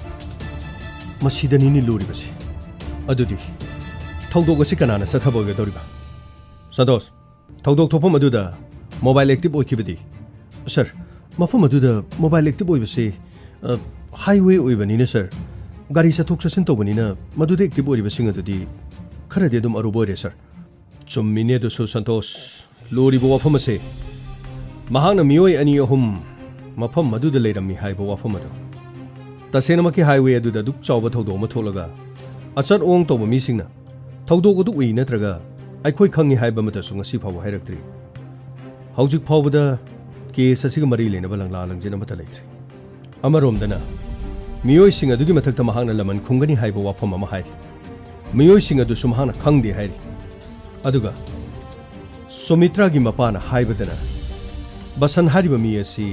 ꯃꯁꯤꯗꯅꯤꯅꯤ ꯂꯨꯔꯤꯕꯁꯤ ꯑꯗꯨꯗꯤ ꯊꯧꯗꯣꯛ ꯑꯁꯤ ꯀꯅꯥꯅ ꯆꯠꯊꯕ ꯑꯣꯏꯒꯗꯧꯔꯤꯕ ꯁꯟꯇꯣꯁ ꯊꯧꯗꯣꯛ ꯊꯣꯛꯐꯝ ꯑꯗꯨꯗ ꯃꯣꯕꯥꯏꯜ ꯑꯦꯛꯇꯤꯚ ꯑꯣꯏꯈꯤꯕꯗꯤ ꯁꯔ ꯃꯐꯝ ꯑꯗꯨꯗ ꯃꯣꯕꯥꯏꯜ ꯑꯦꯛꯇꯤꯚ ꯑꯣꯏꯕꯁꯤ हाईवे ओइबनिने सर गाड़ी चथोक चसिन तौबनिना मदुदे एक्टिव ओइरिबसिंग अदुदि खरदि अदुम अरुब ओइरे सर चुम्मिने दुसु संतोष लोरिबो वाफम असे महांगना मियोय अनि अहुम मफम मदुदा लेरम्मि हाइबो वाफम अदु तसेनमकि हाईवे अदुदा दुक चावबा थौदो अमा थोलगा अचर ओंग तौबा मिसिंगना थौदोक अदु उइ नत्रगा अइखोय खंगि हाइबा मतसु ngasi फावबा हाइरक्त्रि हौजिक फावबदा केस असिगा मरि लेनबा लंगला लंजेन अमता लेत्रि अमरोमदना मियोयसिंग अदुगी मथक्ता महांगना लमन खुंगनि हाइबा वाफम अमा हाइरि मियोयसिंग अदु सुमहांगना खंगदे हाइरि अदुगा सुमित्रागी मपाना हाइबदना बसन हारिबा मी असि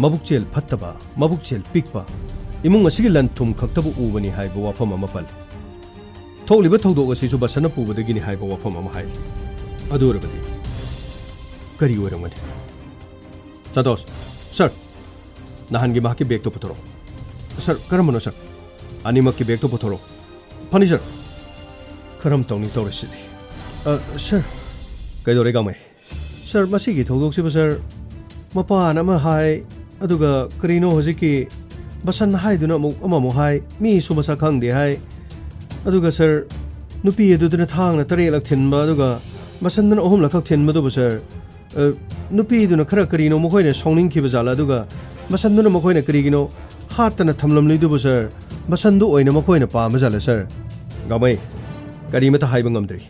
मबुकचेल फत्तबा मबुकचेल पिकपा इमुंग असिगी लन थुम खक्तबु उबनि हाइबा वाफम अमा पल थोलिबा थौदोक असिसु बसना पुबदगिनि हाइबा वाफम अमा हाइरि अदुरबदि करी ओरमगनि संतोष सर नहानगी माकी बैग तो पुथरो सर करम बनो सर अनिमक की बैग तो पुथरो फनी सर करम तौनी तौरसिदि सर कैदोरे गामै सर मसीगी थौदोकसिबा सर मपान अमा हाय अदुगा करिनो होजिकी बसन हाइदुना अममो हाय मी सुमसा खंगदे हाय अदुगा सर नुपी अदुदना थांगना तरेलक थिनबा अदुगा बसनदना अहुम लखक थिनबदुबा सर नुपीदुना खरा करिनो मखोयने सौनिंगखिबा जाला अदुगा बसनदुना मखोयने करिगिनो हातना थमलमलैदुबा सर बसनदु ओइना मखोयने पामा जाला सर गामै करिमता हाइबा ngamdri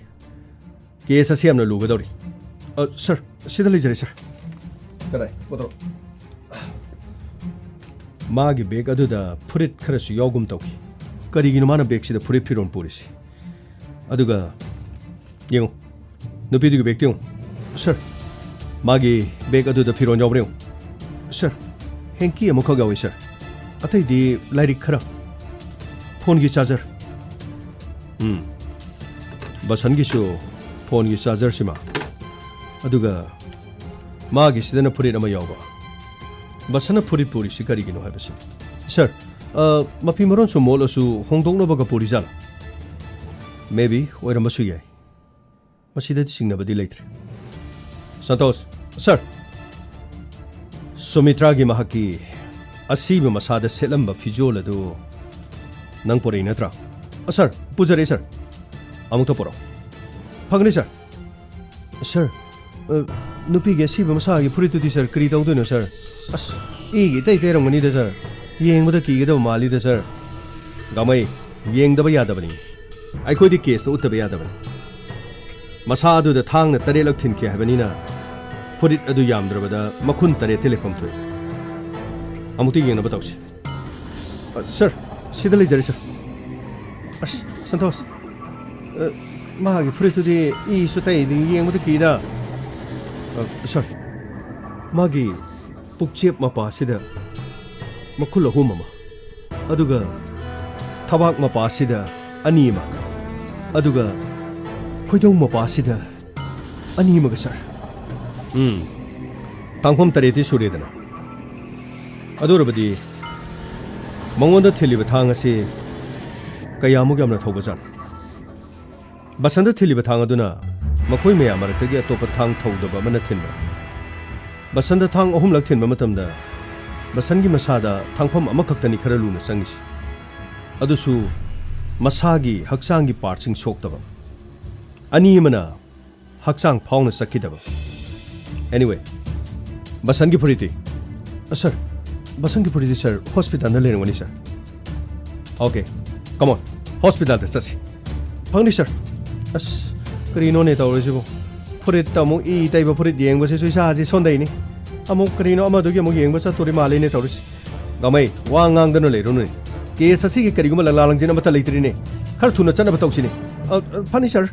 केस असे यामना लुगदौरी सर सिदा लेजरे सर कदाय पोदरो मागी बेग अदुदा फुरित खरसु यावगुम तौखि करिगिनो माना बेग सिदा फुरित फिरोन पुरिसि अदुगा येंगो नुपीदुगी बेग तियो सर मागी बेग अदुदा फिरोन यावब्रेयो सर हेंकी अमुखा गावे सर अतैदि लाइरिक खरा फोन की चार्जर बसन की फोन की चार्जर सिमा अदुगा मागी सिदना फुरित अमा यावबा बसना फुरित पुरी सि करिगिनो हाइबसि सर मफी मरोन सु मोल असु होंदोंनबगा पुरी जाला मे बी ओइरमसु याय मसिदति सिंगनबदि लेत्रे संतोष सर सुमित्रागी महकी असीब मसादा सेलंबा फिजोल अदु नंग पोरे नत्रा सर पुजरे सर ꯑꯃꯨꯛꯇ ꯄꯨꯔꯛꯑꯣ ꯐꯒꯅꯤ ꯁꯥꯔ ꯁꯥꯔ ꯅꯨꯄꯤꯒꯤ ꯑꯁꯤꯕ ꯃꯁꯥꯒꯤ ꯐꯨꯔꯤꯠꯇꯨꯗꯤ ꯁꯥꯔ ꯀꯔꯤ ꯇꯧꯗꯣꯏꯅꯣ ꯁꯥꯔ ꯑꯁ ꯏꯒꯤ ꯏꯇꯩ ꯇꯩꯔꯝꯒꯅꯤꯗ ꯁꯥꯔ ꯌꯦꯡꯕꯗ ꯀꯤꯒꯗꯕ ꯃꯥꯜꯂꯤꯗ ꯁꯥꯔ ꯒꯥꯃꯩ ꯌꯦꯡꯗꯕ ꯌꯥꯗꯕꯅꯤ ꯑꯩꯈꯣꯏꯗꯤ ꯀꯦꯁꯇ ꯎꯠꯇꯕ ꯌꯥꯗꯕꯅꯤ ꯃꯁꯥ ꯑꯗꯨꯗ ꯊꯥꯡꯅ 8ꯂꯛ ꯊꯤꯟꯈꯤ ꯍꯥꯏꯕꯅꯤꯅ ꯐꯨꯔꯤꯠ ꯑꯗꯨ ꯌꯥꯝꯗ꯭ꯔꯕꯗ ꯃꯈꯨꯟ 8ꯇꯤ ꯂꯦꯛꯐꯝ ꯊꯣꯛꯏ ꯑꯃꯨꯛꯇ ꯌꯦꯡꯅꯕ ꯇꯧꯁꯤ ꯁꯥꯔ ꯁꯤꯗ ꯂꯩꯖꯔꯤ ꯁꯥꯔ ꯑꯁ ꯁꯟꯇꯣꯁ 마하기 프리투디 이 수타이 ꯌꯦꯡꯕꯗ ꯀꯤꯗ ꯁꯥꯔ 마기 ꯄꯨꯛꯆꯦꯞ ꯃꯄꯥꯁꯤꯗ ꯃꯈꯨꯜ 3 ꯑꯃ ꯑꯗꯨꯒ ꯊꯕꯥꯛ ꯃꯄꯥꯁꯤꯗ 2 ꯑꯃ ꯑꯗꯨꯒ ꯈꯣꯏꯗꯧ ꯃꯄꯥꯁꯤꯗ 2 ꯑꯃꯒ ꯁꯥꯔ ꯇꯥꯡꯐꯝ 8ꯇꯤ ꯁꯨꯔꯦꯗꯅ ꯑꯗꯨꯔꯕꯗꯤ ꯃꯉꯣꯟꯗ ꯊꯤꯜꯂꯤꯕ ꯊꯥꯡ ꯑꯁꯤ ꯀꯌꯥꯃꯨꯛ ꯌꯥꯝꯅ ꯊꯧꯕꯖꯥꯠꯅꯣ ꯕꯁꯟꯗ ꯊꯤꯜꯂꯤꯕ ꯊꯥꯡ ꯑꯗꯨꯅ ꯃꯈꯣꯏ ꯃꯌꯥꯝ ꯃꯔꯛꯇꯒꯤ ꯑꯇꯣꯞꯄ ꯊꯥꯡ ꯊꯧꯗꯕ ꯑꯃꯅ ꯊꯤꯟꯕ ꯕꯁꯟꯗ ꯊꯥꯡ 3ꯂꯛ ꯊꯤꯟꯕ ꯃꯇꯝꯗ ꯕꯁꯟꯒꯤ ꯃꯁꯥꯗ ꯊꯥꯡꯐꯝ ꯑꯃꯈꯛꯇꯅꯤ ꯈꯔ ꯂꯨꯅ ꯆꯪꯉꯤꯁꯤ ꯑꯗꯨꯁꯨ ꯃꯁꯥꯒꯤ ꯍꯛꯆꯥꯡꯒꯤ ꯄꯥꯔꯠꯁꯤꯡ ꯁꯣꯛꯇꯕ 2 ꯑꯃꯅ ꯍꯛꯆꯥꯡ ꯐꯥꯎꯅ ꯆꯠꯈꯤꯗꯕ anyway बसंगी फुरी थी सर बसंगी फुरी थी सर हॉस्पिटल न लेने वाली sir okay come on hospital ते चसी फंगनी सर अस करीनो ने तौरसिबो फुरी तमु ई ताइबो फुरी येंगबसे सुइसा आजि सोंदैनि अमु करीनो अमदुगी अमु येंगबा चतोरि मालेने तौरसि गमै वांगांगदनो लेरुनु केस असि करीगुम लालांगजिन अमता लेत्रिने खर थुना चनबा तौसिनि फनी sir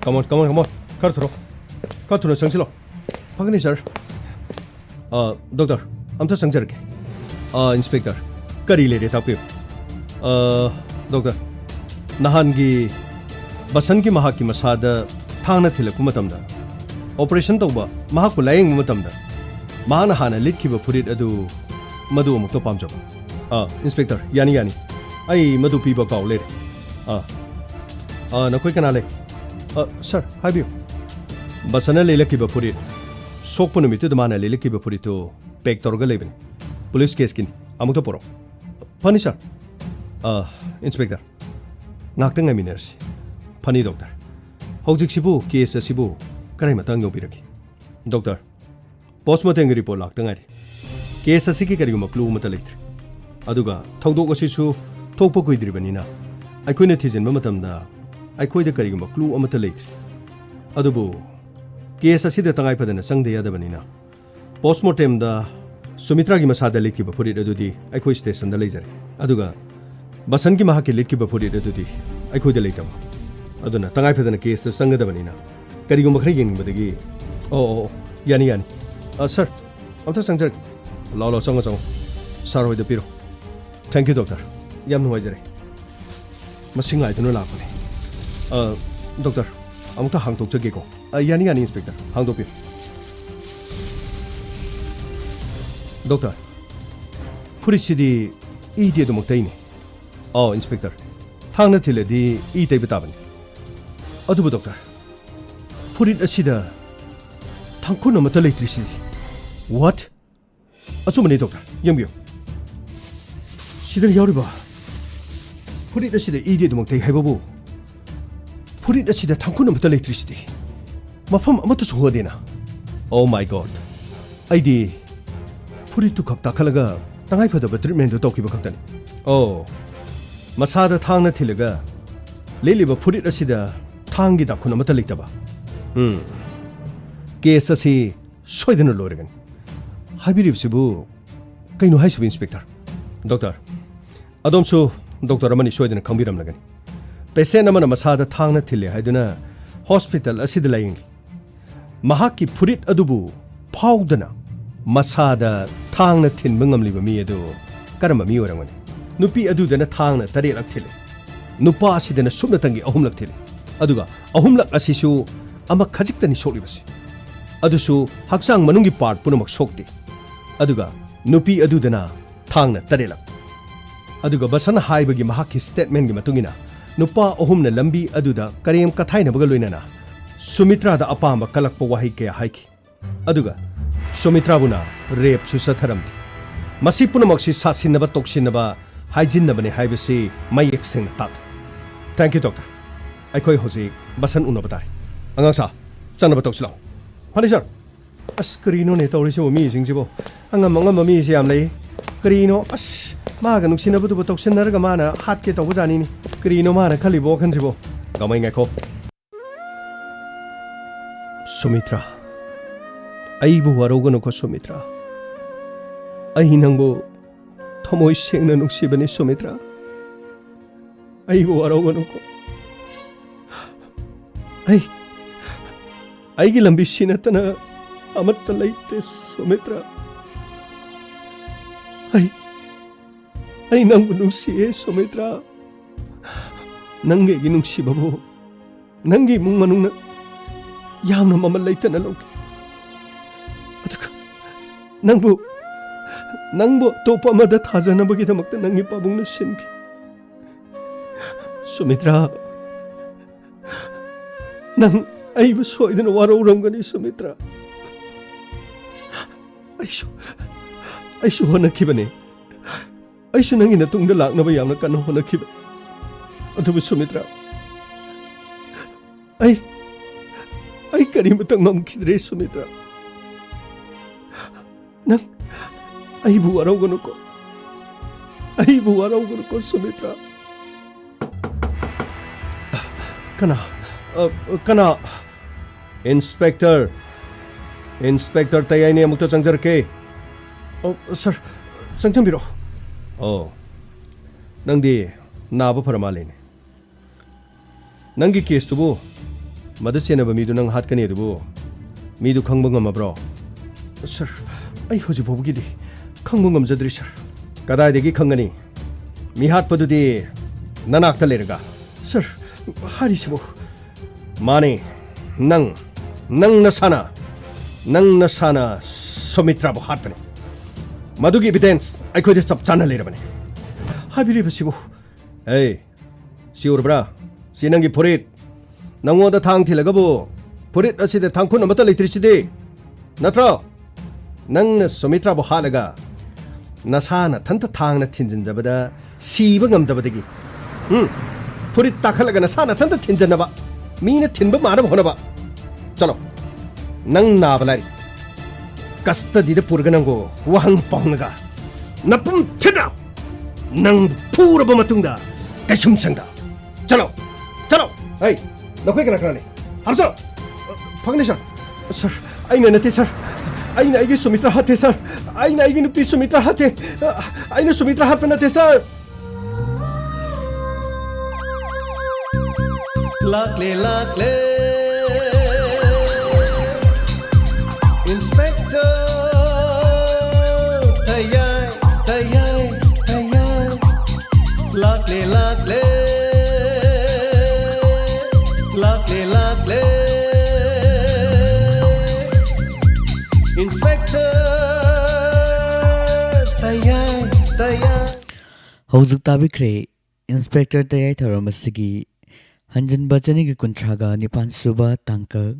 Come on. Cut through Sangsilo. Pagani, sir. Doctor, I'm just Sangjarke. Inspector, Kari lady tapu. Doctor, Nahangi Basangi Mahaki Masada, Tana Tilakumatamda. Operation Toba, Mahakulaying Mutamda. Manahana Litkiba put it adu Madu Mutopamjob. Inspector, Yani. I Madu people call late. No quick and sir हाइबियो बसना लेलकिबा फुरी सोकपो नुमितु दमाना लेलकिबा फुरी तो पैक तौरगा लेबनी पुलिस केस किन अमुतो पोरो फनी सर इंस्पेक्टर नाक्तंग मिनर्स फनी डॉक्टर हौजिकसिबु केस असिबु कराई मतंग योबिरकी डॉक्टर पोस्टमार्टम रिपोर्ट लाक्तंगारी केस असिकी करिगुम क्लू मत लेत्र अदुगा थौदोक असिसु थोकपो कुइद्रिबनिना अखोइना थिजिनबा मतमदा अखोइदा करिगुम क्लू अमत लेत्र अदुबु केस असिदा तंगाई फदना संगदे यादबनिना पोस्टमार्टम दा सुमित्रा की मसादा लेकिबा फुरिद अदुदी अखोइ स्टेशन दा लेजरे अदुगा बसन की महाकी लेकिबा फुरिद अदुदी अखोइदा लेतबा अदुना तंगाई फदना केस संगदबनिना करिगुम खरे येंगबदगी यानी सर अमता संजर लो संगो सर होइदा पिरो थैंक यू डॉक्टर याम नुवाइजरे मसिंग आइदुना लापने डॉक्टर अमुक हांगदोकजगेको यानी इंस्पेक्टर हांगदोकपियो डॉक्टर फुरिसिदी ईदी अदुमक्तैनि इंस्पेक्टर थांगना थिलदी ई तैबा ताबनि अदुबु डॉक्टर फुरिद असिदा थांखुन अमता लेत्रिसिदी व्हाट अचुमनि डॉक्टर यंबियो सिदा यावरिबा फुरिद असिदा ईदी अदुमक्तै हाइबाबु फुरिद असिदा थांखुन अमता लेत्रिसिदी मफम अमतसु होदेना ओ माय गॉड आइदी फुरिद तु खक्ता खलगा तंगाई फदब ट्रीटमेंट तौकिबा खक्तनि ओ मसादा थांगना थिलगा लेलिबा फुरिद असिदा थांगी दाखुन अमता लेतबा केस असि सोइदना लोरगनि हाबिरिबसिबु कैनो हाइसबु इंस्पेक्टर डॉक्टर अदोमसु डॉक्टर अमनि सोइदना खंबिरमलगनि पेशेंट अमना मसादा थांगना थिले हाइदुना हॉस्पिटल असिदा लायिंगि महाकी फुरिद अदुबु फाउदना मसादा थांगना थिनबा ngamliba mi adu karama mi orangani nupi adudana थांगना 8 लक थिले नुपा असिदना सुबना तंगी 3 लक थिले अदुगा 3 लक असिसु अमा खजिक्तनि सोलिबसि अदुसु हक्सांग मनुंगी पार्ट पुनमक सोक्ति अदुगा नुपी अदुदना थांगना 8 लक अदुगा बसना हाइबगी महाकी स्टेटमेंट गी मतुंगिना नुपा 3 ना लंबी अदुदा करेम कथाइनबगा लोइनाना सुमित्रा दा अपाम कलकप वाही के हाइकी अदुगा Sumitrabuna rape susatharamdi. Masi punamaksi sasinaba toksinaba haijinabani haibasi mayek sengna tak. Thank you doctor. Aikoi hoji basan unabadai. Angang sa chanaba toksilo. Hani sir. As karino ne tawrisi mi singjibo. Angam mangam mi siam lei. Karino as maga nuksinaba du toksinaraga mana hatke tawbu jani ni. Karino mana khalibo khanjibo. Gamai ngai ko. Sumitra. Aibu warogano ko Sumitra. Ai nangbo thomoi sengna nuksibani Sumitra. Aibu warogano ko. Ai gi lambi sinatana amatta laite Sumitra. Ai nangbu nungsiye Sumitra. Nange gi nungsibabu. Nangi mung manungna yamna mamal laitana loki. Nangbo topa amada thajanabagidamakta nangi pabungna sinki. Sumitra. Nang aibu soidana warauramgani Sumitra. Aishu honakibane. Aishu nangi natungda laknaba yamna kanna honakiba. Adubu Sumitra. Ai karimata ngamkidre Sumitra. Nang aibu waraugono ko Sumitra. Kana Inspector tayai ni amukto changjarke. Oh sir, changjambiro. Oh. Nangdi naba paramalene. Nangi case tubu mada chenaba midu nang hat kani dubu. Midu khangba ngamabro. Sir, ai hoji bobugidi khangba ngamjadri sir. Kadaidagi khangani. Mi hat padudi nanakta lerga. Sir, harisibu. Mane nang nasana Sumitra bu hat pane. Madugi evidence ai khode chap chana lerabane. Habiri basibu. Hey, siurbra. Sinangi purit. Nangoda thang thilagabu. Purit aside thangkhun amata leitricide. Natra. Nangna Sumitra bu halaga. Nasana thanta thangna thinjinjabada siba ngamdabadagi. Purit takhalaga nasana thanta thinjanaba. Mina thinba marab honaba. Chalo. Nang nabalari. Custody the purganango. Wahang pongnaga. Napum thida. Nang pura bamatungda. Kashum sangda. Chalo. Hey, nakoy kana kana ni. Hamso. Pagnisha. Sir, aina nati sir. Aina igi Sumitra hate sir. Aina igi nupi Sumitra hate. Aina Sumitra hat panate sir. Lakle. Inspector. Tayai. Lakle. Inspector. Tayai. Hozuk tabikre Inspector tayai tharamasigi Hanjan Bachani ki kuntraga nipan suba tangka.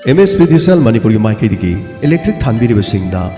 MS Vidyasal Manipur ki maike digi electric thanbiribasingda